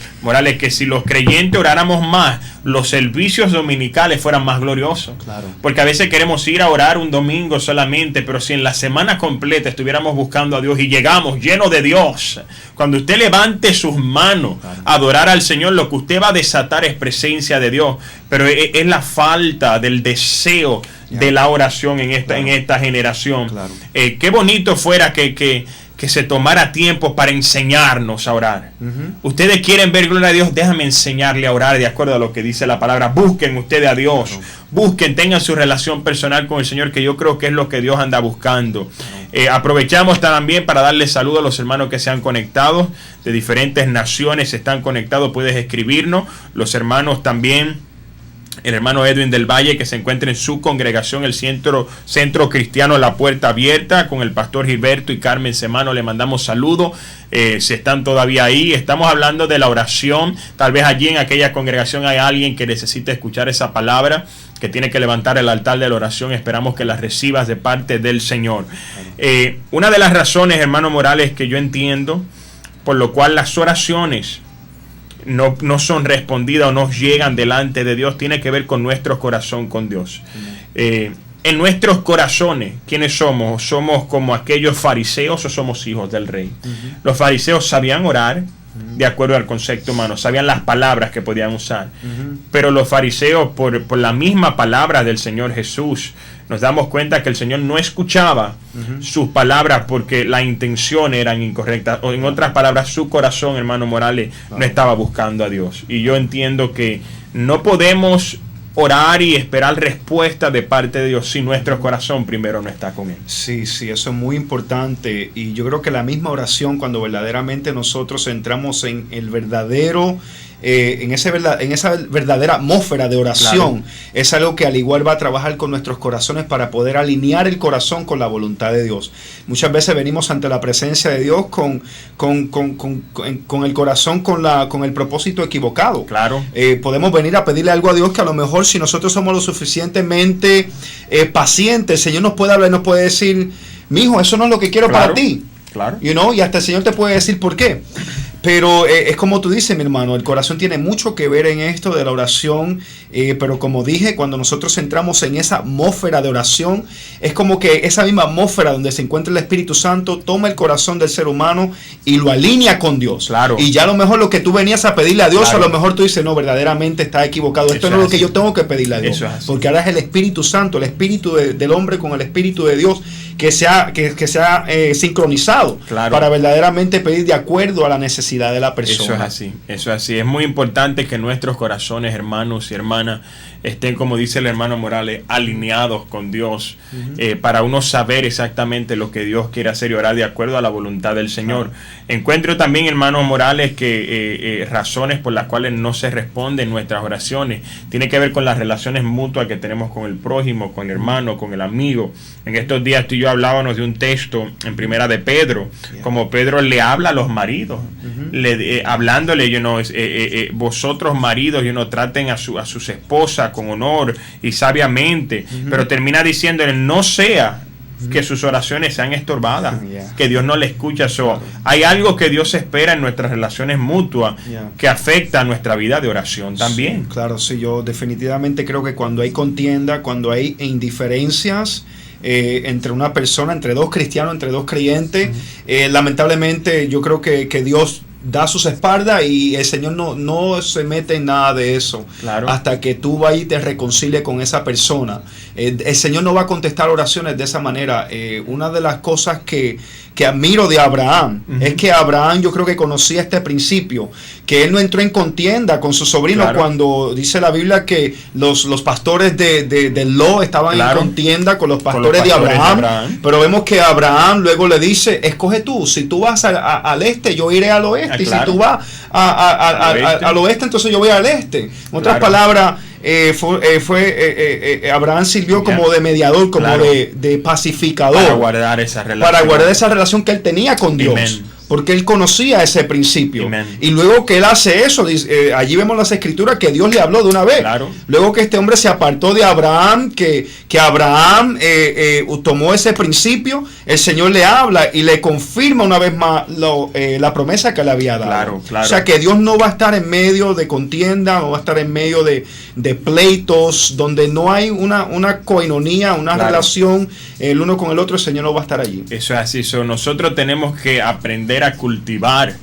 que si los creyentes oráramos más, los servicios dominicales fueran más gloriosos. Claro. Porque a veces queremos ir a orar un domingo solamente, pero si en la semana completa estuviéramos buscando a Dios y llegamos llenos de Dios, cuando usted levante sus manos a adorar al Señor, lo que usted va a desatar es presencia de Dios. Pero es la falta del deseo de la oración en esta generación. Claro. Qué bonito fuera que se tomara tiempo para enseñarnos a orar. Ustedes quieren ver gloria a Dios, déjame enseñarle a orar de acuerdo a lo que dice la palabra. Busquen ustedes a Dios, busquen, tengan su relación personal con el Señor, que yo creo que es lo que Dios anda buscando. Aprovechamos también para darle saludos a los hermanos que se han conectado de diferentes naciones, están conectados, puedes escribirnos. Los hermanos también, el hermano Edwin del Valle, que se encuentra en su congregación, el Centro Cristiano La Puerta Abierta, con el pastor Gilberto y Carmen Semano, le mandamos saludos. Si están todavía ahí, estamos hablando de la oración. Tal vez allí en aquella congregación hay alguien que necesita escuchar esa palabra, que tiene que levantar el altar de la oración. Esperamos que la recibas de parte del Señor. Una de las razones, hermano Morales, que yo entiendo por lo cual las oraciones no son respondidas o no llegan delante de Dios, tiene que ver con nuestro corazón con Dios. En nuestros corazones, ¿quiénes somos? ¿Somos como aquellos fariseos o somos hijos del rey? Los fariseos sabían orar, de acuerdo al concepto humano, sabían las palabras que podían usar. Pero los fariseos, por la misma palabra del Señor Jesús, nos damos cuenta que el Señor no escuchaba sus palabras porque la intención eran incorrectas. O en otras palabras, su corazón, hermano Morales, no estaba buscando a Dios. Y yo entiendo que no podemos orar y esperar respuesta de parte de Dios si nuestro corazón primero no está con Él. Sí, sí, eso es muy importante. Y yo creo que la misma oración, cuando verdaderamente nosotros entramos en el verdadero, en esa verdadera atmósfera de oración, claro, es algo que al igual va a trabajar con nuestros corazones para poder alinear el corazón con la voluntad de Dios. Muchas veces venimos ante la presencia de Dios con el corazón, con el propósito equivocado. Claro. Podemos venir a pedirle algo a Dios que a lo mejor, si nosotros somos lo suficientemente pacientes, el Señor nos puede hablar y nos puede decir: mijo, eso no es lo que quiero, claro, para ti. Claro. Y hasta el Señor te puede decir por qué. Pero es como tú dices, mi hermano, el corazón tiene mucho que ver en esto de la oración, pero como dije, cuando nosotros entramos en esa atmósfera de oración, es como que esa misma atmósfera donde se encuentra el Espíritu Santo toma el corazón del ser humano y lo alinea con Dios. Claro. Y ya a lo mejor lo que tú venías a pedirle a Dios, claro, a lo mejor tú dices: no, verdaderamente está equivocado. Esto no es lo que yo tengo que pedirle a Dios. Porque ahora es el Espíritu Santo, el Espíritu del hombre con el Espíritu de Dios que se ha sincronizado, claro, para verdaderamente pedir de acuerdo a la necesidad de la persona. Eso es así, eso es así. Es muy importante que nuestros corazones, hermanos y hermanas, estén, como dice el hermano Morales, alineados con Dios, para uno saber exactamente lo que Dios quiere hacer y orar de acuerdo a la voluntad del Señor. Encuentro también, hermano Morales, que razones por las cuales no se responden nuestras oraciones tiene que ver con las relaciones mutuas que tenemos con el prójimo, con el hermano, con el amigo. En estos días tú y yo hablábamos de un texto en Primera de Pedro, como Pedro le habla a los maridos, hablándole, vosotros maridos, traten a sus esposas con honor y sabiamente, pero termina diciéndole: no sea que sus oraciones sean estorbadas, que Dios no le escucha. Hay algo que Dios espera en nuestras relaciones mutuas que afecta a nuestra vida de oración también. Sí, claro, sí, yo definitivamente creo que cuando hay contienda, cuando hay indiferencias entre una persona, entre dos cristianos, entre dos creyentes, lamentablemente yo creo que Dios da sus espaldas y el Señor no se mete en nada de eso, claro, hasta que tú vayas y te reconcilies con esa persona. El Señor no va a contestar oraciones de esa manera. Una de las cosas que admiro de Abraham es que Abraham, yo creo que conocía este principio, que él no entró en contienda con su sobrino, claro, cuando dice la Biblia que los pastores de Lot estaban, claro, en contienda con los pastores de Abraham, pero vemos que Abraham luego le dice: escoge tú, si tú vas al este, yo iré al oeste, y claro, si tú vas al oeste, entonces yo voy al este. En otras, claro, palabras, Abraham sirvió como de mediador, como, claro, de pacificador, para guardar esa relación que él tenía con Dios. Amen. Porque él conocía ese principio. Amen. Y luego que él hace eso, allí vemos las escrituras que Dios le habló de una vez. Claro. Luego que este hombre se apartó de Abraham, que Abraham tomó ese principio, el Señor le habla y le confirma una vez más la promesa que le había dado. Claro, claro. O sea que Dios no va a estar en medio de contienda, no va a estar en medio de pleitos, donde no hay una coinonía, una, claro, relación el uno con el otro. El Señor no va a estar allí. Eso es así. Nosotros tenemos que aprender a cultivar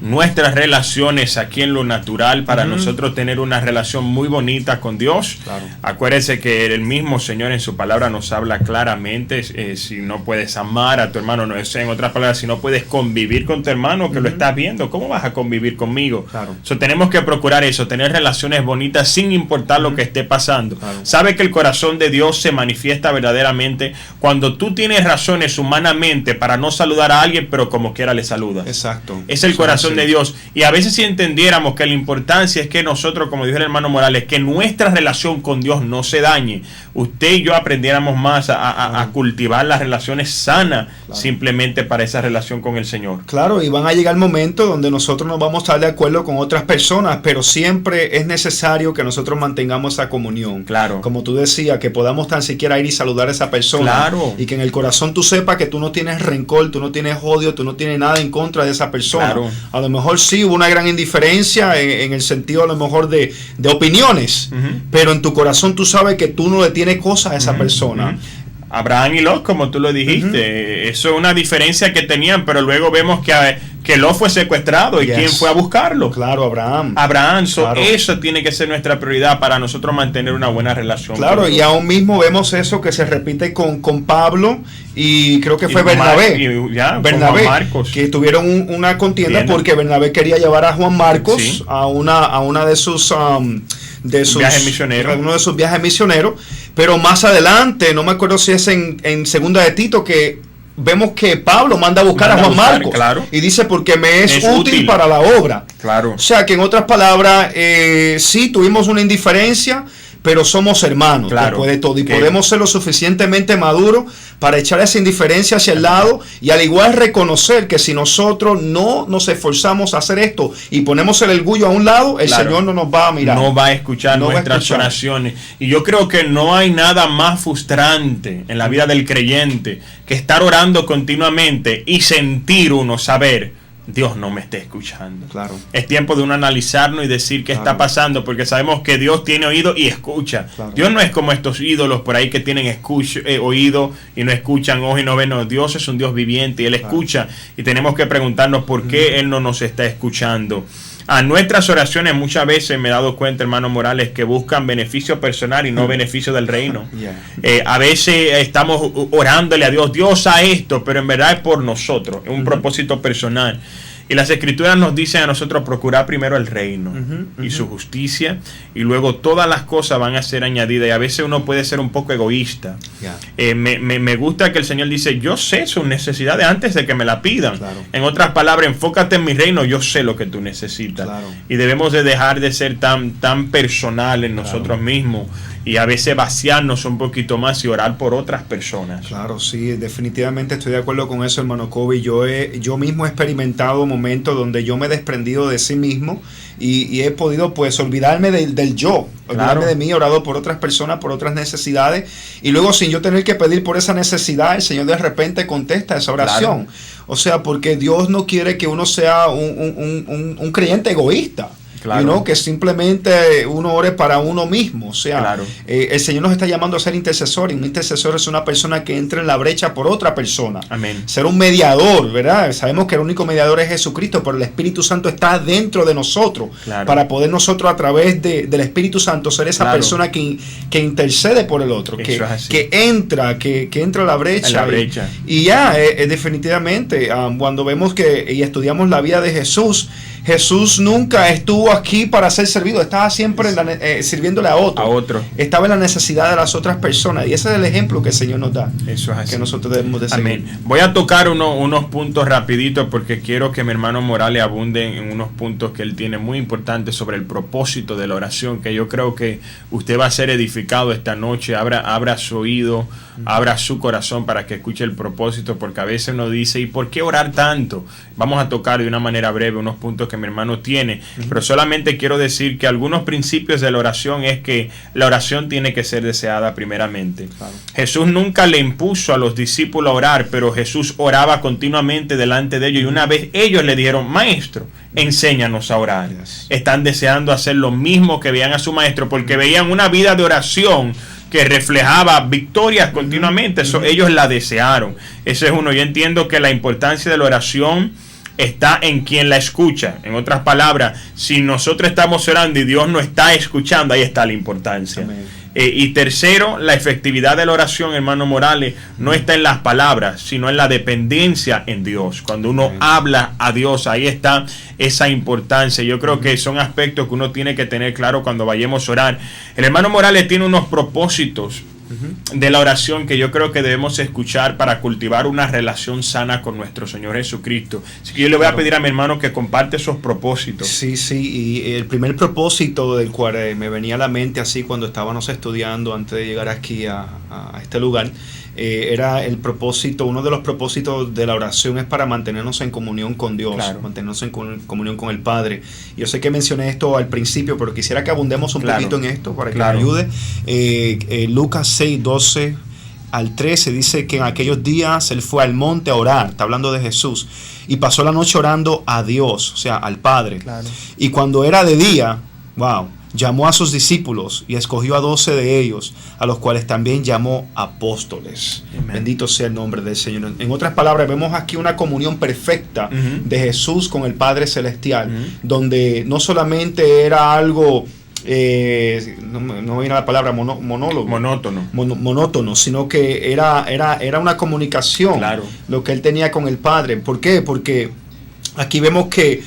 nuestras relaciones aquí en lo natural para nosotros tener una relación muy bonita con Dios. Claro. Acuérdese que el mismo Señor en su palabra nos habla claramente, si no puedes amar a tu hermano, no es, en otras palabras, si no puedes convivir con tu hermano que lo estás viendo, ¿cómo vas a convivir conmigo? Claro. Tenemos que procurar eso, tener relaciones bonitas sin importar lo que esté pasando. Claro. Sabe que el corazón de Dios se manifiesta verdaderamente cuando tú tienes razones humanamente para no saludar a alguien, pero como quiera le saludas. Exacto. Es el corazón de Dios. Y a veces si entendiéramos que la importancia es que nosotros, como dijo el hermano Morales, que nuestra relación con Dios no se dañe, usted y yo aprendiéramos más a cultivar las relaciones sanas, claro, simplemente para esa relación con el Señor. Claro, y van a llegar momentos donde nosotros no vamos a estar de acuerdo con otras personas, pero siempre es necesario que nosotros mantengamos esa comunión. Claro. Como tú decías, que podamos tan siquiera ir y saludar a esa persona. Claro. Y que en el corazón tú sepas que tú no tienes rencor, tú no tienes odio, tú no tienes nada en contra de esa persona. Claro. A lo mejor sí hubo una gran indiferencia en el sentido a lo mejor de opiniones, pero en tu corazón tú sabes que tú no le tienes cosas a esa persona. Abraham y Lot, como tú lo dijiste. Eso es una diferencia que tenían, pero luego vemos que Lot fue secuestrado. ¿Y quién fue a buscarlo? Claro, Abraham. Claro. Eso tiene que ser nuestra prioridad para nosotros mantener una buena relación. Claro, y aún mismo vemos eso que se repite con Pablo y creo que fue Bernabé. Bernabé, Marcos, que tuvieron una contienda porque Bernabé quería llevar a Juan Marcos a una de sus viajes misioneros. Uno de sus viajes misioneros, pero más adelante, no me acuerdo si es en segunda de Tito, que vemos que Pablo manda a buscar a Juan Marcos, y dice porque me es útil para la obra. Claro. O sea que en otras palabras, sí tuvimos una indiferencia, pero somos hermanos después de todo, y podemos ser lo suficientemente maduros para echar esa indiferencia hacia el lado, y al igual reconocer que si nosotros no nos esforzamos a hacer esto y ponemos el orgullo a un lado, el Señor no nos va a mirar, no va a escuchar nuestras oraciones. Y yo creo que no hay nada más frustrante en la vida del creyente que estar orando continuamente y sentir saber: Dios no me está escuchando. Claro. Es tiempo de uno analizarnos y decir qué está pasando, porque sabemos que Dios tiene oído y escucha. Claro. Dios no es como estos ídolos por ahí que tienen oído y no escuchan, ojo y no ven. No, Dios es un Dios viviente y Él escucha, y tenemos que preguntarnos por qué Él no nos está escuchando. A nuestras oraciones muchas veces me he dado cuenta, hermano Morales, que buscan beneficio personal y no beneficio del reino. A veces estamos orándole a Dios, Dios a esto, pero en verdad es por nosotros, es un propósito personal. Y las escrituras nos dicen a nosotros procurar primero el reino y su justicia, y luego todas las cosas van a ser añadidas. Y a veces uno puede ser un poco egoísta. Me gusta que el Señor dice: yo sé sus necesidades antes de que me la pidan. En otras palabras, enfócate en mi reino, yo sé lo que tú necesitas. Y debemos de dejar de ser tan personal en nosotros mismos, y a veces vaciarnos un poquito más y orar por otras personas. Claro, sí, definitivamente estoy de acuerdo con eso, hermano Kobe. Yo mismo he experimentado momentos donde yo me he desprendido de sí mismo y he podido pues olvidarme del yo, olvidarme de mí, orado por otras personas, por otras necesidades, y luego sin yo tener que pedir por esa necesidad, el Señor de repente contesta esa oración. O sea, porque Dios no quiere que uno sea un creyente egoísta. Que simplemente uno ore para uno mismo. O sea, el Señor nos está llamando a ser intercesor, y un intercesor es una persona que entra en la brecha por otra persona. Amén. Ser un mediador, ¿verdad? Sabemos que el único mediador es Jesucristo, pero el Espíritu Santo está dentro de nosotros, para poder nosotros a través del Espíritu Santo ser esa persona que intercede por el otro, que entra a la brecha. Y definitivamente, cuando vemos y estudiamos la vida de Jesús nunca estuvo aquí para ser servido, estaba siempre sirviéndole a otro. Estaba en la necesidad de las otras personas, y ese es el ejemplo que el Señor nos da. Eso es así. Que nosotros debemos de seguir. Amén. Voy a tocar unos puntos rapiditos, porque quiero que mi hermano Morales abunde en unos puntos que él tiene muy importantes sobre el propósito de la oración, que yo creo que usted va a ser edificado esta noche. Abra su oído, abra su corazón para que escuche el propósito, porque a veces uno dice: ¿y por qué orar tanto? Vamos a tocar de una manera breve unos puntos que mi hermano tiene, pero solamente quiero decir que algunos principios de la oración es que la oración tiene que ser deseada primeramente. Jesús nunca le impuso a los discípulos a orar, pero Jesús oraba continuamente delante de ellos, y una vez ellos le dijeron: Maestro, enséñanos a orar. Están deseando hacer lo mismo que veían a su maestro, porque veían una vida de oración que reflejaba victorias continuamente. Ellos la desearon. Ese es uno. Yo entiendo que la importancia de la oración está en quien la escucha. En otras palabras, si nosotros estamos orando y Dios no está escuchando, ahí está la importancia. Y tercero, la efectividad de la oración, hermano Morales, no está en las palabras, sino en la dependencia en Dios. Cuando uno habla a Dios, ahí está esa importancia. Yo creo que son aspectos que uno tiene que tener claro cuando vayamos a orar. El hermano Morales tiene unos propósitos de la oración que yo creo que debemos escuchar para cultivar una relación sana con nuestro Señor Jesucristo. Así que yo le voy a pedir a mi hermano que comparte esos propósitos. Sí, y el primer propósito del cual me venía a la mente así cuando estábamos estudiando antes de llegar aquí a este lugar, era el propósito, uno de los propósitos de la oración es para mantenernos en comunión con Dios, mantenernos en comunión con el Padre. Yo sé que mencioné esto al principio, pero quisiera que abundemos un poquito en esto para que me ayude. Lucas 6, 12 al 13 dice que en aquellos días él fue al monte a orar, está hablando de Jesús, y pasó la noche orando a Dios, o sea, al Padre. Y cuando era de día, llamó a sus discípulos y escogió a 12 de ellos, a los cuales también llamó apóstoles. Amen. Bendito sea el nombre del Señor. En otras palabras, vemos aquí una comunión perfecta de Jesús con el Padre Celestial, donde no solamente era algo, no viene la palabra monótono, sino que era una comunicación, claro, lo que él tenía con el Padre. ¿Por qué? Porque aquí vemos que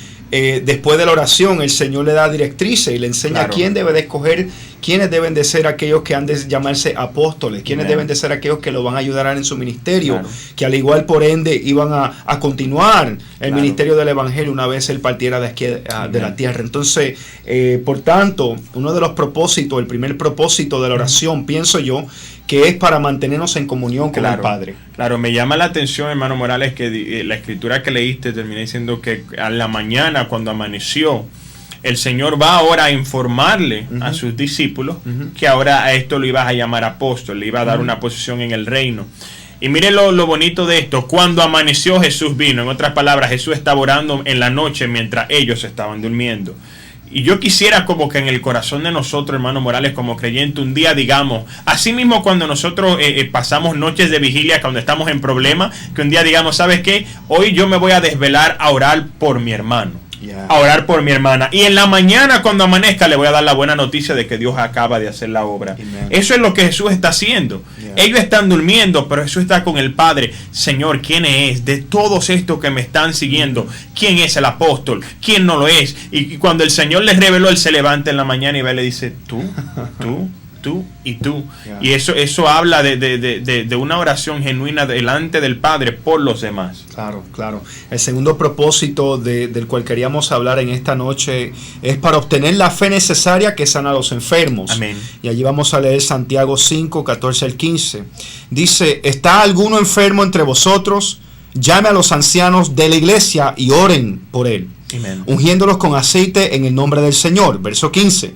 después de la oración el Señor le da directrices y le enseña, claro, quién debe de escoger, quiénes deben de ser aquellos que han de llamarse apóstoles, quiénes deben de ser aquellos que lo van a ayudar en su ministerio, claro, que al igual por ende iban a continuar el, claro, ministerio del Evangelio una vez él partiera de aquí de la tierra. Entonces, por tanto, uno de los propósitos, el primer propósito de la oración, pienso yo, que es para mantenernos en comunión con, claro, el Padre. Claro, me llama la atención, hermano Morales, que la escritura que leíste termina diciendo que a la mañana, cuando amaneció, el Señor va ahora a informarle a sus discípulos que ahora a esto lo iba a llamar apóstol, le iba a dar una posición en el reino. Y mire lo bonito de esto: cuando amaneció Jesús vino. En otras palabras, Jesús estaba orando en la noche mientras ellos estaban durmiendo. Y yo quisiera como que en el corazón de nosotros, hermano Morales, como creyente, un día digamos, así mismo cuando nosotros pasamos noches de vigilia, cuando estamos en problemas, que un día digamos, ¿sabes qué? Hoy yo me voy a desvelar a orar por mi hermano. A orar por mi hermana. Y en la mañana cuando amanezca le voy a dar la buena noticia de que Dios acaba de hacer la obra. Amen. Eso es lo que Jesús está haciendo. Ellos están durmiendo, pero Jesús está con el Padre. Señor, ¿quién es? De todos estos que me están siguiendo, ¿quién es el apóstol? ¿Quién no lo es? Y cuando el Señor les reveló, él se levanta en la mañana y va y le dice, tú y tú. Y eso habla de una oración genuina delante del Padre por los demás. Claro, claro. El segundo propósito del cual queríamos hablar en esta noche es para obtener la fe necesaria que sana a los enfermos. Amén. Y allí vamos a leer Santiago 5, 14 al 15. Dice, ¿está alguno enfermo entre vosotros? Llame a los ancianos de la iglesia y oren por él, Amén, ungiéndolos con aceite en el nombre del Señor. Verso 15.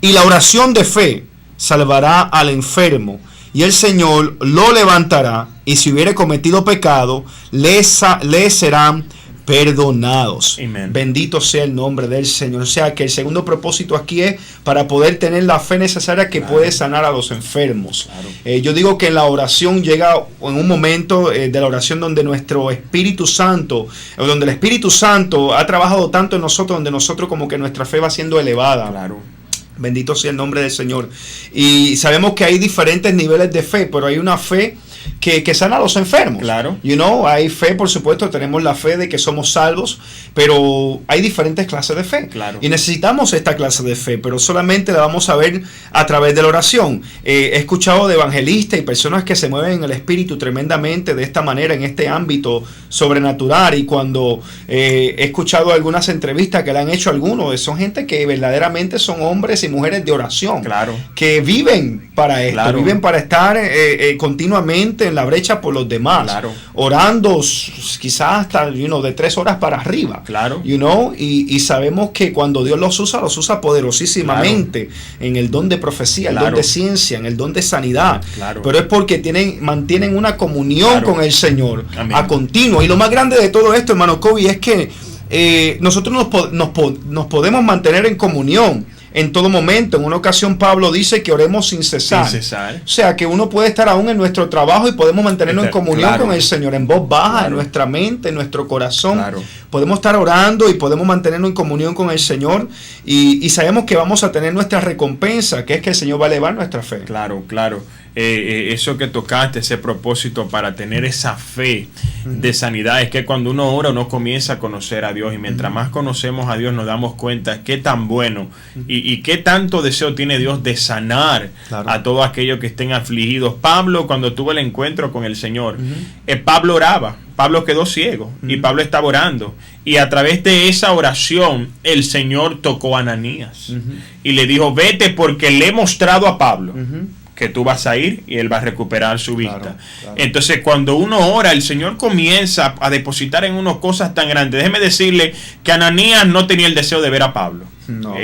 Y la oración de fe salvará al enfermo, y el Señor lo levantará, y si hubiere cometido pecado, le serán perdonados. Amen. Bendito sea el nombre del Señor. O sea que el segundo propósito aquí es para poder tener la fe necesaria que, claro, puede sanar a los enfermos. Claro. Yo digo que en la oración llega en un momento de la oración donde nuestro Espíritu Santo, donde el Espíritu Santo ha trabajado tanto en nosotros, donde nosotros como que nuestra fe va siendo elevada. Claro. Bendito sea el nombre del Señor. Y sabemos que hay diferentes niveles de fe, pero hay una fe que sana a los enfermos. Claro. Hay fe, por supuesto, tenemos la fe de que somos salvos, pero hay diferentes clases de fe. Claro. Y necesitamos esta clase de fe, pero solamente la vamos a ver a través de la oración. He escuchado de evangelistas y personas que se mueven en el Espíritu tremendamente de esta manera, en este ámbito sobrenatural, y cuando he escuchado algunas entrevistas que le han hecho a algunos, son gente que verdaderamente son hombres y mujeres de oración. Claro. Que viven para esto, claro, viven para estar continuamente en la brecha por los demás, claro, orando quizás hasta de 3 horas para arriba, claro, y sabemos que cuando Dios los usa poderosísimamente, claro, en el don de profecía, claro, el don de ciencia, en el don de sanidad, claro, pero es porque mantienen una comunión, claro, con el Señor. Amén, a continuo. Y lo más grande de todo esto, hermano Kobe, es que nosotros nos podemos mantener en comunión en todo momento. En una ocasión Pablo dice que oremos sin cesar. O sea, que uno puede estar aún en nuestro trabajo y podemos mantenernos en comunión, claro, con el Señor, en voz baja, claro, en nuestra mente, en nuestro corazón. Claro. Podemos estar orando y podemos mantenernos en comunión con el Señor, y sabemos que vamos a tener nuestra recompensa, que es que el Señor va a elevar nuestra fe. Claro, claro. Eso que tocaste, ese propósito para tener esa fe de sanidad, es que cuando uno ora uno comienza a conocer a Dios, y mientras más conocemos a Dios nos damos cuenta qué tan bueno y qué tanto deseo tiene Dios de sanar, claro, a todos aquellos que estén afligidos. Pablo, cuando tuvo el encuentro con el Señor, Pablo oraba. Pablo quedó ciego y Pablo estaba orando, y a través de esa oración el Señor tocó a Ananías y le dijo, vete, porque le he mostrado a Pablo que tú vas a ir y él va a recuperar su vista. Claro, claro. Entonces, cuando uno ora, el Señor comienza a depositar en uno cosas tan grandes. Déjeme decirle que Ananías no tenía el deseo de ver a Pablo. No,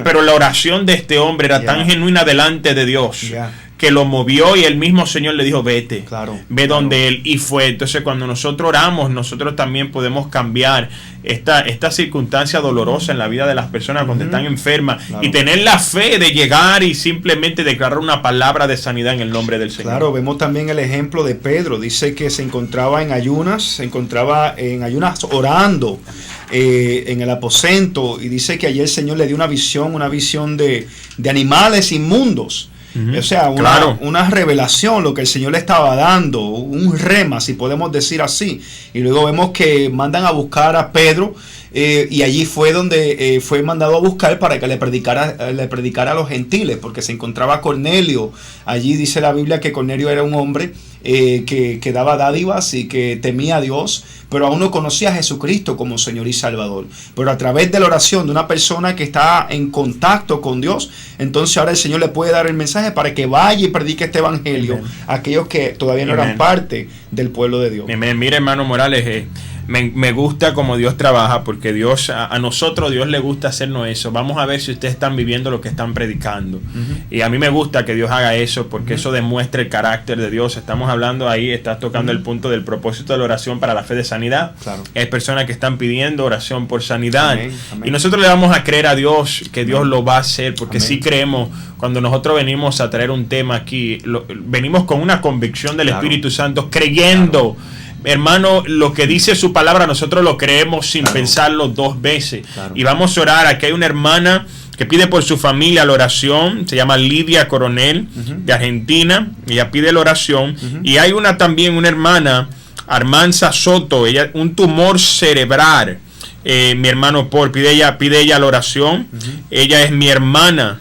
pero la oración de este hombre era tan genuina delante de Dios, que lo movió y el mismo Señor le dijo, vete, ve donde Él, y fue. Entonces cuando nosotros oramos, nosotros también podemos cambiar esta circunstancia dolorosa en la vida de las personas cuando están enfermas, y tener la fe de llegar y simplemente declarar una palabra de sanidad en el nombre del Señor. Claro, vemos también el ejemplo de Pedro. Dice que se encontraba en ayunas orando en el aposento, y dice que allí el Señor le dio una visión de animales inmundos. O sea, una revelación, lo que el Señor le estaba dando, un rema, si podemos decir así. Y luego vemos que mandan a buscar a Pedro, y allí fue donde fue mandado a buscar para que le predicara a los gentiles, porque se encontraba Cornelio. Allí dice la Biblia que Cornelio era un hombre que daba dádivas y que temía a Dios, pero aún no conocía a Jesucristo como Señor y Salvador. Pero a través de la oración de una persona que está en contacto con Dios, entonces ahora el Señor le puede dar el mensaje para que vaya y predique este evangelio a aquellos que todavía no eran parte del pueblo de Dios. Mire, hermano Morales, me gusta como Dios trabaja, porque Dios, a nosotros Dios le gusta hacernos eso. Vamos a ver si ustedes están viviendo lo que están predicando. Y a mí me gusta que Dios haga eso, porque eso demuestra el carácter de Dios. Estamos hablando ahí, estás tocando el punto del propósito de la oración para la fe de sanidad. Hay personas que están pidiendo oración por sanidad. Y nosotros le vamos a creer a Dios que Dios lo va a hacer, porque sí creemos. Cuando nosotros venimos a traer un tema aquí, venimos con una convicción del Espíritu Santo, creyendo. Hermano, lo que dice su palabra nosotros lo creemos sin pensarlo dos veces. Y vamos a orar. Aquí hay una hermana que pide por su familia la oración. Se llama Lidia Coronel, de Argentina. Ella pide la oración. Y hay también una hermana, Armanza Soto, ella un tumor cerebral. Mi hermano Paul pide ella la oración. Ella es mi hermana.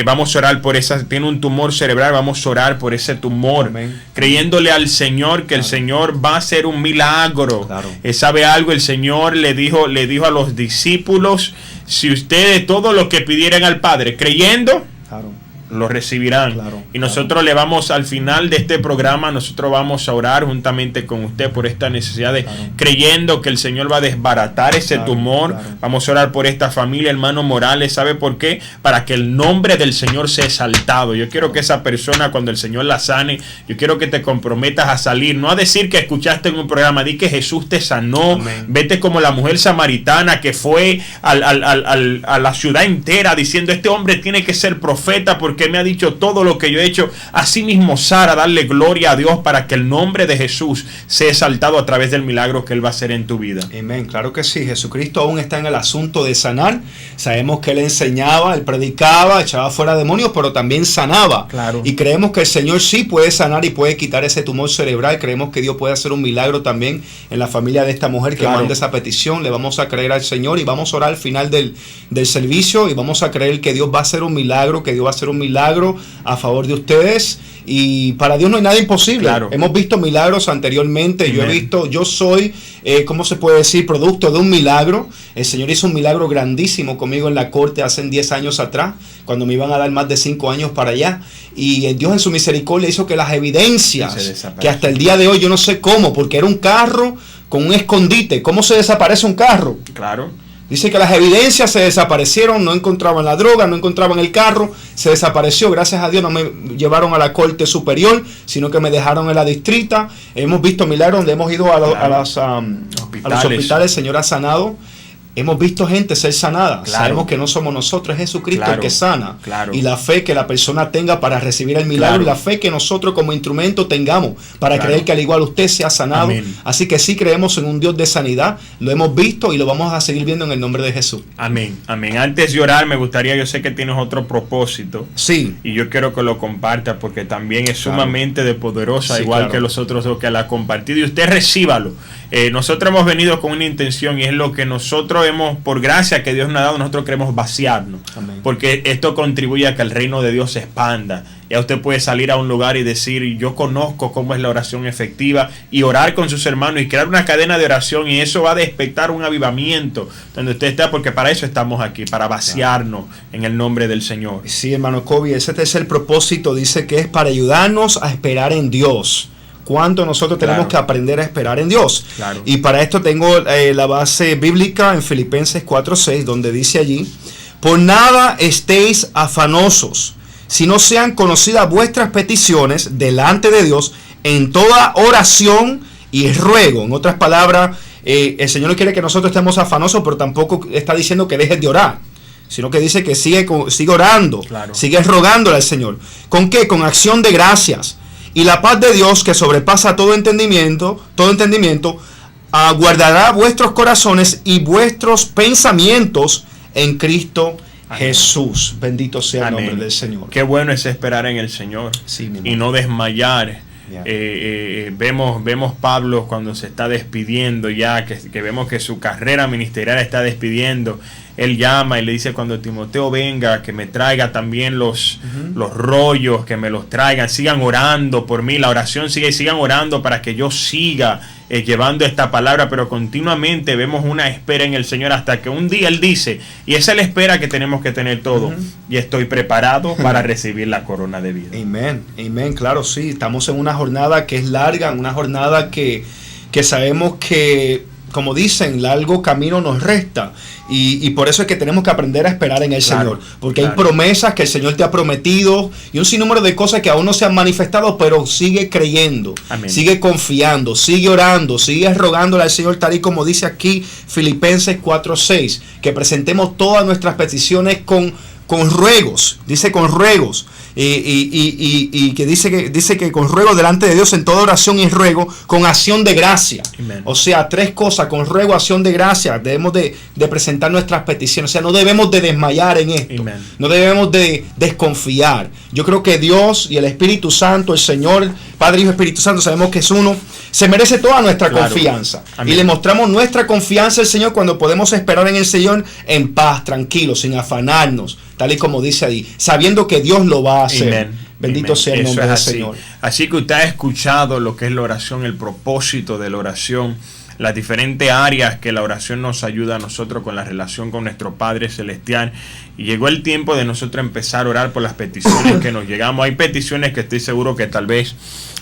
Vamos a orar por esa, tiene un tumor cerebral, vamos a orar por ese tumor, creyéndole al Señor que el Señor va a hacer un milagro. ¿Sabe algo? El Señor le dijo a los discípulos, si ustedes todo lo que pidieran al Padre, creyendo, lo recibirán. Y nosotros le vamos, al final de este programa, nosotros vamos a orar juntamente con usted por esta necesidad de creyendo que el Señor va a desbaratar ese tumor. Vamos a orar por esta familia, hermano Morales. ¿Sabe por qué? Para que el nombre del Señor sea exaltado. Yo quiero que esa persona, cuando el Señor la sane, yo quiero que te comprometas a salir, no a decir que escuchaste en un programa, di que Jesús te sanó. Vete como la mujer samaritana que fue a la ciudad entera diciendo, este hombre tiene que ser profeta porque me ha dicho todo lo que yo he hecho. Así mismo, Sara, darle gloria a Dios para que el nombre de Jesús sea exaltado a través del milagro que Él va a hacer en tu vida. Amén, claro que sí. Jesucristo aún está en el asunto de sanar. Sabemos que Él enseñaba, Él predicaba, echaba fuera demonios, pero también sanaba. Y creemos que el Señor sí puede sanar y puede quitar ese tumor cerebral. Creemos que Dios puede hacer un milagro también en la familia de esta mujer que manda esa petición. Le vamos a creer al Señor y vamos a orar al final del servicio, y vamos a creer que Dios va a hacer un milagro, que Dios va a hacer un milagro a favor de ustedes, y para Dios no hay nada imposible. Hemos visto milagros anteriormente. Yo soy, ¿cómo se puede decir? Producto de un milagro. El Señor hizo un milagro grandísimo conmigo en la corte hace 10 años atrás, cuando me iban a dar más de 5 años para allá, y Dios en su misericordia hizo que las evidencias, que hasta el día de hoy yo no sé cómo, porque era un carro con un escondite. ¿Cómo se desaparece un carro? Dice que las evidencias se desaparecieron, no encontraban la droga, no encontraban el carro, se desapareció. Gracias a Dios no me llevaron a la corte superior, sino que me dejaron en la distrita. Hemos visto milagros donde hemos ido a los hospitales, el Señor ha sanado. Hemos visto gente ser sanada. Sabemos que no somos nosotros, es Jesucristo el que sana. Y la fe que la persona tenga para recibir el milagro, y la fe que nosotros como instrumento tengamos para creer que al igual usted sea sanado. Así que sí creemos en un Dios de sanidad, lo hemos visto y lo vamos a seguir viendo en el nombre de Jesús. Amén. Antes de orar, me gustaría, yo sé que tienes otro propósito. Y yo quiero que lo compartas, porque también es sumamente de poderosa, igual que los otros dos que la ha compartido. Y usted recíbalo. Nosotros hemos venido con una intención, y es lo que nosotros hemos, por gracia que Dios nos ha dado, nosotros queremos vaciarnos. Porque esto contribuye a que el reino de Dios se expanda. Ya usted puede salir a un lugar y decir, yo conozco cómo es la oración efectiva, y orar con sus hermanos y crear una cadena de oración, y eso va a despertar un avivamiento donde usted está, porque para eso estamos aquí, para vaciarnos en el nombre del Señor. Sí, hermano Kobe, ese es el propósito. Dice que es para ayudarnos a esperar en Dios. ¿Cuánto nosotros tenemos que aprender a esperar en Dios? Y para esto tengo la base bíblica en Filipenses 4:6, donde dice allí, por nada estéis afanosos, sino sean conocidas vuestras peticiones delante de Dios en toda oración y ruego. En otras palabras, el Señor no quiere que nosotros estemos afanosos, pero tampoco está diciendo que dejes de orar, sino que dice que sigue orando, claro, sigue rogándole al Señor. ¿Con qué? Con acción de gracias. Y la paz de Dios, que sobrepasa todo entendimiento, guardará vuestros corazones y vuestros pensamientos en Cristo Jesús. Bendito sea el nombre del Señor. Qué bueno es esperar en el Señor, sí, y no desmayar. Vemos Pablo cuando se está despidiendo ya, que vemos que su carrera ministerial está despidiendo. Él llama y le dice: cuando Timoteo venga, que me traiga también los rollos, que me los traigan, sigan orando por mí, la oración sigan orando para que yo siga llevando esta palabra. Pero continuamente vemos una espera en el Señor, hasta que un día Él dice, y esa es la espera que tenemos que tener todos, y estoy preparado para recibir la corona de vida. Amén, amén, claro, sí, estamos en una jornada que es larga, una jornada que sabemos que, como dicen, largo camino nos resta, y por eso es que tenemos que aprender a esperar en el Señor, porque hay promesas que el Señor te ha prometido y un sinnúmero de cosas que aún no se han manifestado, pero sigue creyendo, sigue confiando, sigue orando, sigue rogándole al Señor, tal y como dice aquí Filipenses 4:6, que presentemos todas nuestras peticiones con ruegos, dice con ruegos, y que dice que con ruego delante de Dios en toda oración y ruego con acción de gracia. Amen. O sea, tres cosas: con ruego, acción de gracia. Debemos de presentar nuestras peticiones. O sea, no debemos de desmayar en esto. Amen. No debemos de desconfiar. Yo creo que Dios y el Espíritu Santo, el Señor, Padre, Hijo, Espíritu Santo, sabemos que es uno, se merece toda nuestra confianza. Amen. Y le mostramos nuestra confianza al Señor cuando podemos esperar en el Señor en paz, tranquilos, sin afanarnos, tal y como dice ahí, sabiendo que Dios lo va a hacer. Amen. Bendito sea el nombre del Señor. Así que usted ha escuchado lo que es la oración, el propósito de la oración, las diferentes áreas que la oración nos ayuda a nosotros con la relación con nuestro Padre Celestial. Y llegó el tiempo de nosotros empezar a orar por las peticiones que nos llegamos. Hay peticiones que estoy seguro que tal vez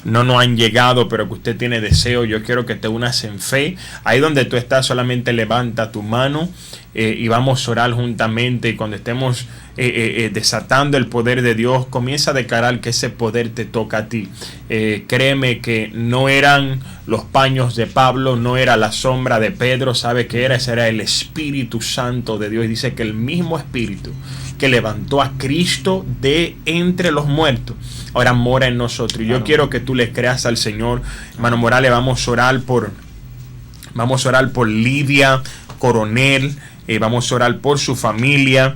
no nos han llegado, pero que usted tiene deseo. Yo quiero que te unas en fe. Ahí donde tú estás, solamente levanta tu mano y vamos a orar juntamente. Y cuando estemos desatando el poder de Dios, comienza a declarar que ese poder te toca a ti. Créeme que no eran los paños de Pablo, no era la sombra de Pedro. ¿Sabe qué era? Ese era el Espíritu Santo de Dios. Y dice que el mismo Espíritu que levantó a Cristo de entre los muertos ahora mora en nosotros. Y yo quiero que tú le creas al Señor. Hermano Morales, vamos a orar por Lidia Coronel, vamos a orar por su familia.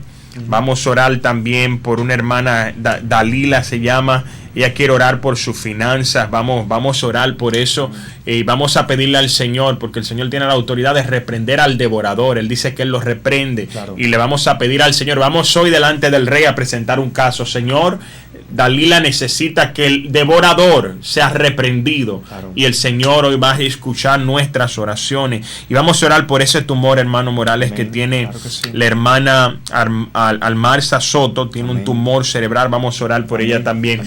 Vamos a orar también por una hermana, Dalila se llama. Ella quiere orar por sus finanzas. Vamos a orar por eso. Y vamos a pedirle al Señor, porque el Señor tiene la autoridad de reprender al devorador. Él dice que Él lo reprende. Claro. Y le vamos a pedir al Señor. Vamos hoy delante del Rey a presentar un caso. Señor, Dalila necesita que el devorador sea reprendido. Claro. Y el Señor hoy va a escuchar nuestras oraciones. Y vamos a orar por ese tumor, hermano Morales, que tiene la hermana Almarza Soto. Tiene un tumor cerebral. Vamos a orar por ella también.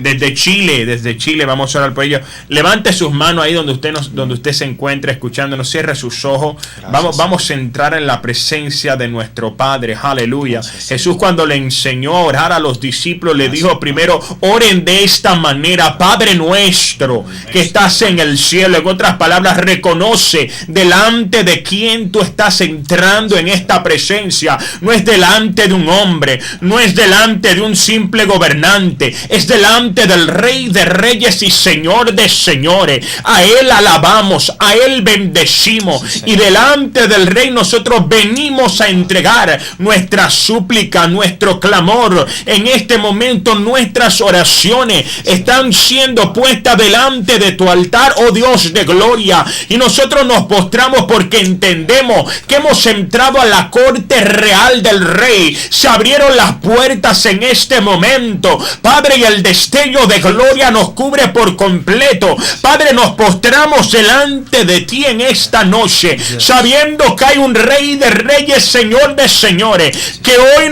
Desde Chile vamos a orar por ella. Levante sus manos ahí donde usted se encuentra escuchándonos. Cierre sus ojos. Vamos a entrar en la presencia de nuestro Padre. Aleluya. Jesús, cuando le enseñó a orar a los discípulos, le dijo primero: oren de esta manera: Padre nuestro que estás en el cielo. En otras palabras, reconoce delante de quién tú estás entrando en esta presencia. No es delante de un hombre, no es delante de un simple gobernante, es delante del Rey de Reyes y Señor de Señores. A Él alabamos, a Él bendecimos, y delante del Rey nosotros venimos a entregar nuestra súplica, nuestro clamor. En este momento nuestras oraciones están siendo puestas delante de tu altar, oh Dios de gloria, y nosotros nos postramos porque entendemos que hemos entrado a la corte real del Rey. Se abrieron las puertas en este momento, Padre, y el destello de gloria nos cubre por completo. Padre, nos postramos delante de ti en esta noche, sabiendo que hay un Rey de Reyes, Señor de Señores, que hoy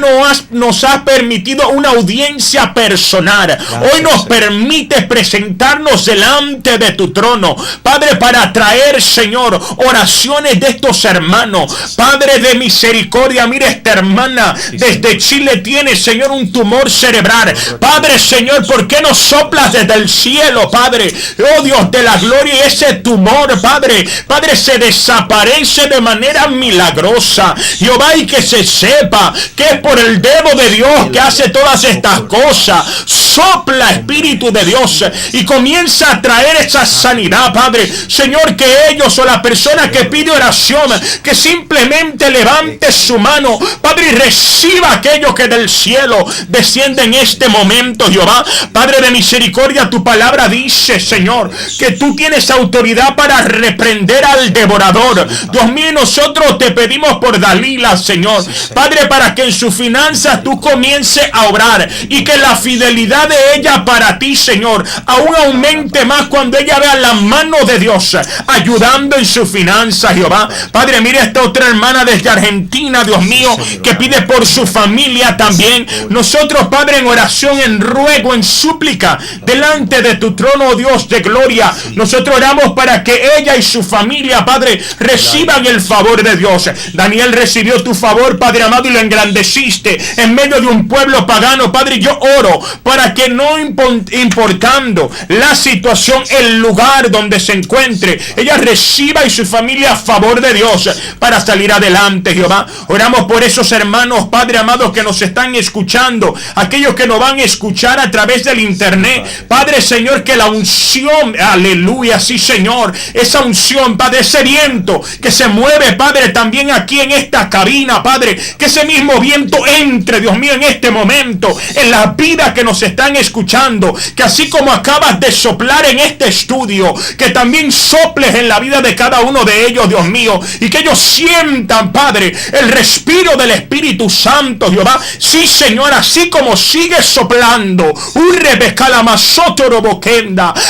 nos ha permitido una audiencia presencia personal. Hoy nos permite presentarnos delante de tu trono, Padre, para traer, Señor, oraciones de estos hermanos. Padre de misericordia, mira, esta hermana desde Chile tiene, Señor, un tumor cerebral. Padre, Señor, ¿por qué no soplas desde el cielo, Padre? Oh Dios de la gloria, y ese tumor, Padre, se desaparece de manera milagrosa. Jehová, y que se sepa que es por el dedo de Dios que hace todas estas cosas. Sopla, Espíritu de Dios, y comienza a traer esa sanidad, Padre. Señor, que ellos o la persona que pide oración, que simplemente levante su mano, Padre, y reciba aquello que del cielo desciende en este momento, Jehová. Padre de misericordia, tu palabra dice, Señor, que tú tienes autoridad para reprender al devorador. Dios mío, nosotros te pedimos por Dalila, Señor, Padre, para que en sus finanzas tú comiences a obrar y que la fidelidad de ella para ti, Señor, aún aumente más cuando ella vea la mano de Dios ayudando en su finanzas, Jehová. Padre, mira esta otra hermana desde Argentina, Dios mío, que pide por su familia también. Nosotros, Padre, en oración, en ruego, en súplica, delante de tu trono, Dios de gloria, nosotros oramos para que ella y su familia, Padre, reciban el favor de Dios. Daniel recibió tu favor, Padre amado, y lo engrandeciste en medio de un pueblo pagano. Padre, yo oro para que no importando la situación, el lugar donde se encuentre, ella reciba y su familia favor de Dios para salir adelante, Jehová. Oramos por esos hermanos, Padre amado, que nos están escuchando, aquellos que nos van a escuchar a través del internet. Padre, Señor, que la unción, aleluya, sí, Señor, esa unción, Padre, ese viento que se mueve, Padre, también aquí en esta cabina, Padre, que ese mismo viento entre, Dios mío, en este momento, en la vida que nos están escuchando, que así como acabas de soplar en este estudio, que también soples en la vida de cada uno de ellos, Dios mío, y que ellos sientan, Padre, el respiro del Espíritu Santo, Jehová. Sí, Señor, así como sigue soplando,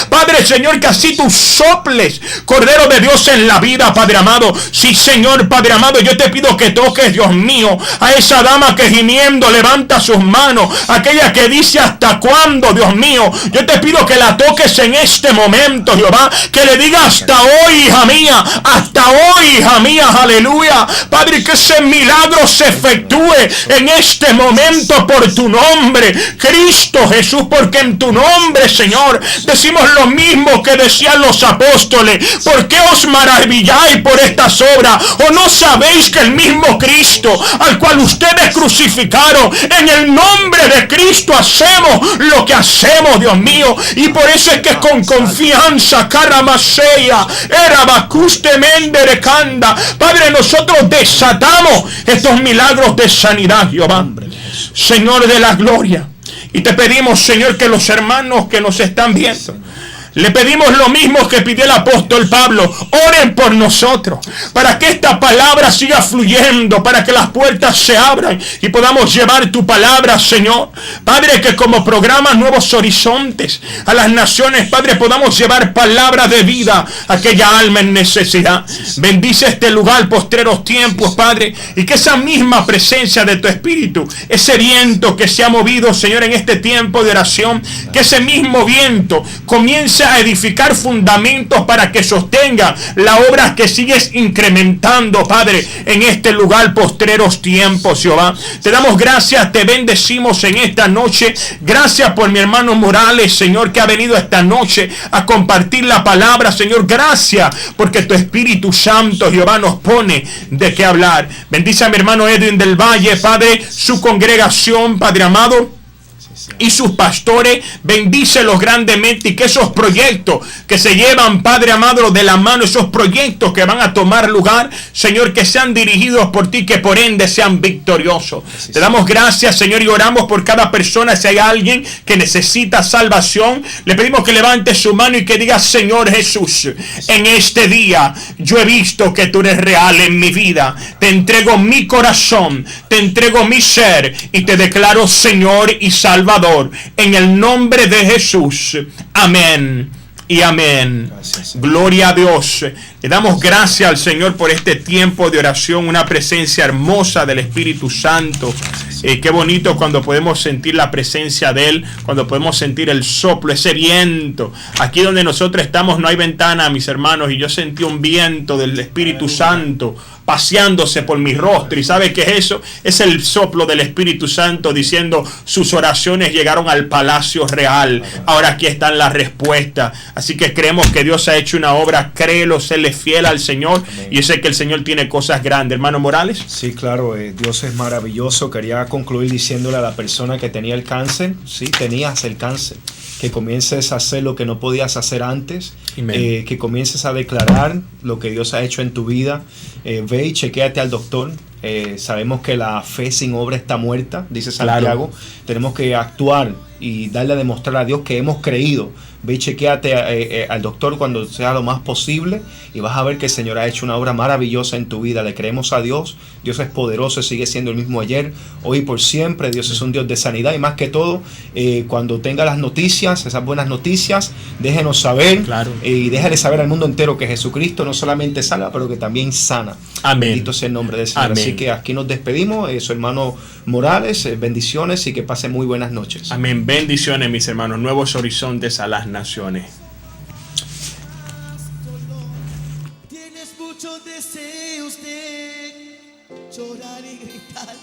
Padre, Señor, que así tú soples, Cordero de Dios, en la vida, Padre amado. Sí, Señor, Padre amado, yo te pido que toques, Dios mío, a esa dama que gimiendo levanta sus manos, aquella que dice hasta cuándo, Dios mío. Yo te pido que la toques en este momento, Jehová, que le diga hasta hoy, hija mía, hasta hoy, hija mía, aleluya. Padre, que ese milagro se efectúe en este momento por tu nombre, Cristo Jesús, porque en tu nombre, Señor, decimos lo mismo que decían los apóstoles. ¿Por qué os maravilláis por estas obras? ¿O no sabéis que el mismo Cristo, al cual ustedes crucificaron, en el nombre de Cristo hacemos lo que hacemos, Dios mío? Y por eso es que con confianza, Caramasea, Erabacuste Menderecanda, Padre, nosotros desatamos estos milagros de sanidad, Jehová, Señor de la gloria. Y te pedimos, Señor, que los hermanos que nos están viendo, le pedimos lo mismo que pidió el apóstol Pablo. Oren por nosotros, para que esta palabra siga fluyendo, para que las puertas se abran y podamos llevar tu palabra, Señor. Padre, que como programa Nuevos Horizontes a las naciones, Padre, podamos llevar palabra de vida a aquella alma en necesidad. Bendice este lugar, postreros tiempos, Padre, y que esa misma presencia de tu Espíritu, ese viento que se ha movido, Señor, en este tiempo de oración, que ese mismo viento comience a edificar fundamentos para que sostenga la obra que sigues incrementando, Padre, en este lugar, postreros tiempos, Jehová. Te damos gracias, te bendecimos en esta noche. Gracias por mi hermano Morales, Señor, que ha venido esta noche a compartir la palabra, Señor. Gracias porque tu Espíritu Santo, Jehová, nos pone de qué hablar. Bendice a mi hermano Edwin del Valle, Padre, su congregación, Padre amado, y sus pastores, bendícelos grandemente, y que esos proyectos que se llevan, Padre amado, de la mano, esos proyectos que van a tomar lugar, Señor, que sean dirigidos por ti, que por ende sean victoriosos. Te damos gracias, Señor, y oramos por cada persona. Si hay alguien que necesita salvación, le pedimos que levante su mano y que diga: Señor Jesús, en este día yo he visto que tú eres real en mi vida. Te entrego mi corazón, te entrego mi ser y te declaro Señor y Salvador. En el nombre de Jesús. Amén y amén. Gloria a Dios. Le damos gracias al Señor por este tiempo de oración, una presencia hermosa del Espíritu Santo Qué bonito cuando podemos sentir la presencia de Él, cuando podemos sentir el soplo, ese viento. Aquí donde nosotros estamos no hay ventana, mis hermanos, y yo sentí un viento del Espíritu Santo paseándose por mi rostro. ¿Y sabe qué es eso? Es el soplo del Espíritu Santo diciendo: sus oraciones llegaron al palacio real. Ahora aquí están las respuestas. Así que creemos que Dios ha hecho una obra. Créelo, séle fiel al Señor. Amén. Y yo sé que el Señor tiene cosas grandes. Hermano Morales. Sí, claro, Dios es maravilloso. Quería concluir diciéndole a la persona que tenía el cáncer: sí, tenías el cáncer. Que comiences a hacer lo que no podías hacer antes. Que comiences a declarar lo que Dios ha hecho en tu vida. Ve y chequéate al doctor. Sabemos que la fe sin obra está muerta, dice Santiago. Claro. Tenemos que actuar y darle a demostrar a Dios que hemos creído. Ve y chequéate al doctor cuando sea lo más posible y vas a ver que el Señor ha hecho una obra maravillosa en tu vida. Le creemos a Dios. Dios es poderoso, sigue siendo el mismo ayer, hoy y por siempre. Dios es un Dios de sanidad y más que todo, cuando tenga las noticias, esas buenas noticias, déjenos saber. Claro. Y déjale saber al mundo entero que Jesucristo no solamente salva, pero que también sana. Amén. Bendito sea el nombre del Señor. Amén. Así que aquí nos despedimos. Su hermano Morales, bendiciones y que pasen muy buenas noches. Amén. Bendiciones, mis hermanos. Nuevos horizontes a las naciones. Tienes muchos deseos de llorar y gritar.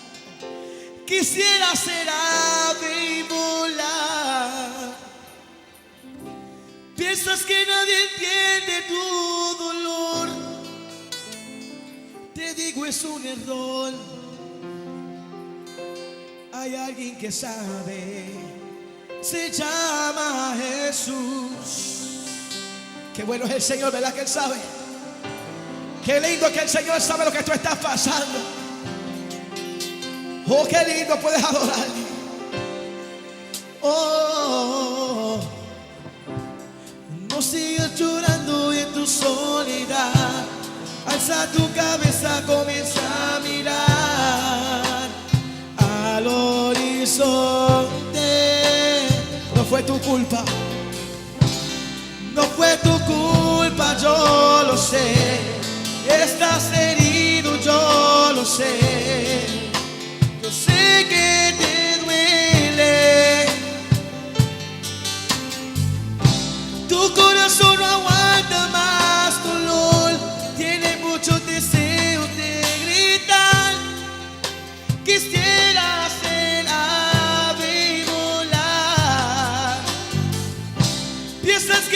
Quisiera ser ave y volar. Piensas que nadie entiende tu dolor. Te digo, es un error. Hay alguien que sabe. Se llama Jesús. Qué bueno es el Señor, ¿verdad que Él sabe? Qué lindo que el Señor sabe lo que tú estás pasando. Oh, qué lindo puedes adorarle. Oh, no sigas llorando en tu soledad. Alza tu cabeza, comienza a mirar al horizonte. No fue tu culpa, no fue tu culpa, yo lo sé. Estás herido, yo lo sé. Yo sé que te duele. Tu corazón no aguanta más dolor. Tiene muchos deseos de gritar. Quisiera ser ave y volar. Piensas que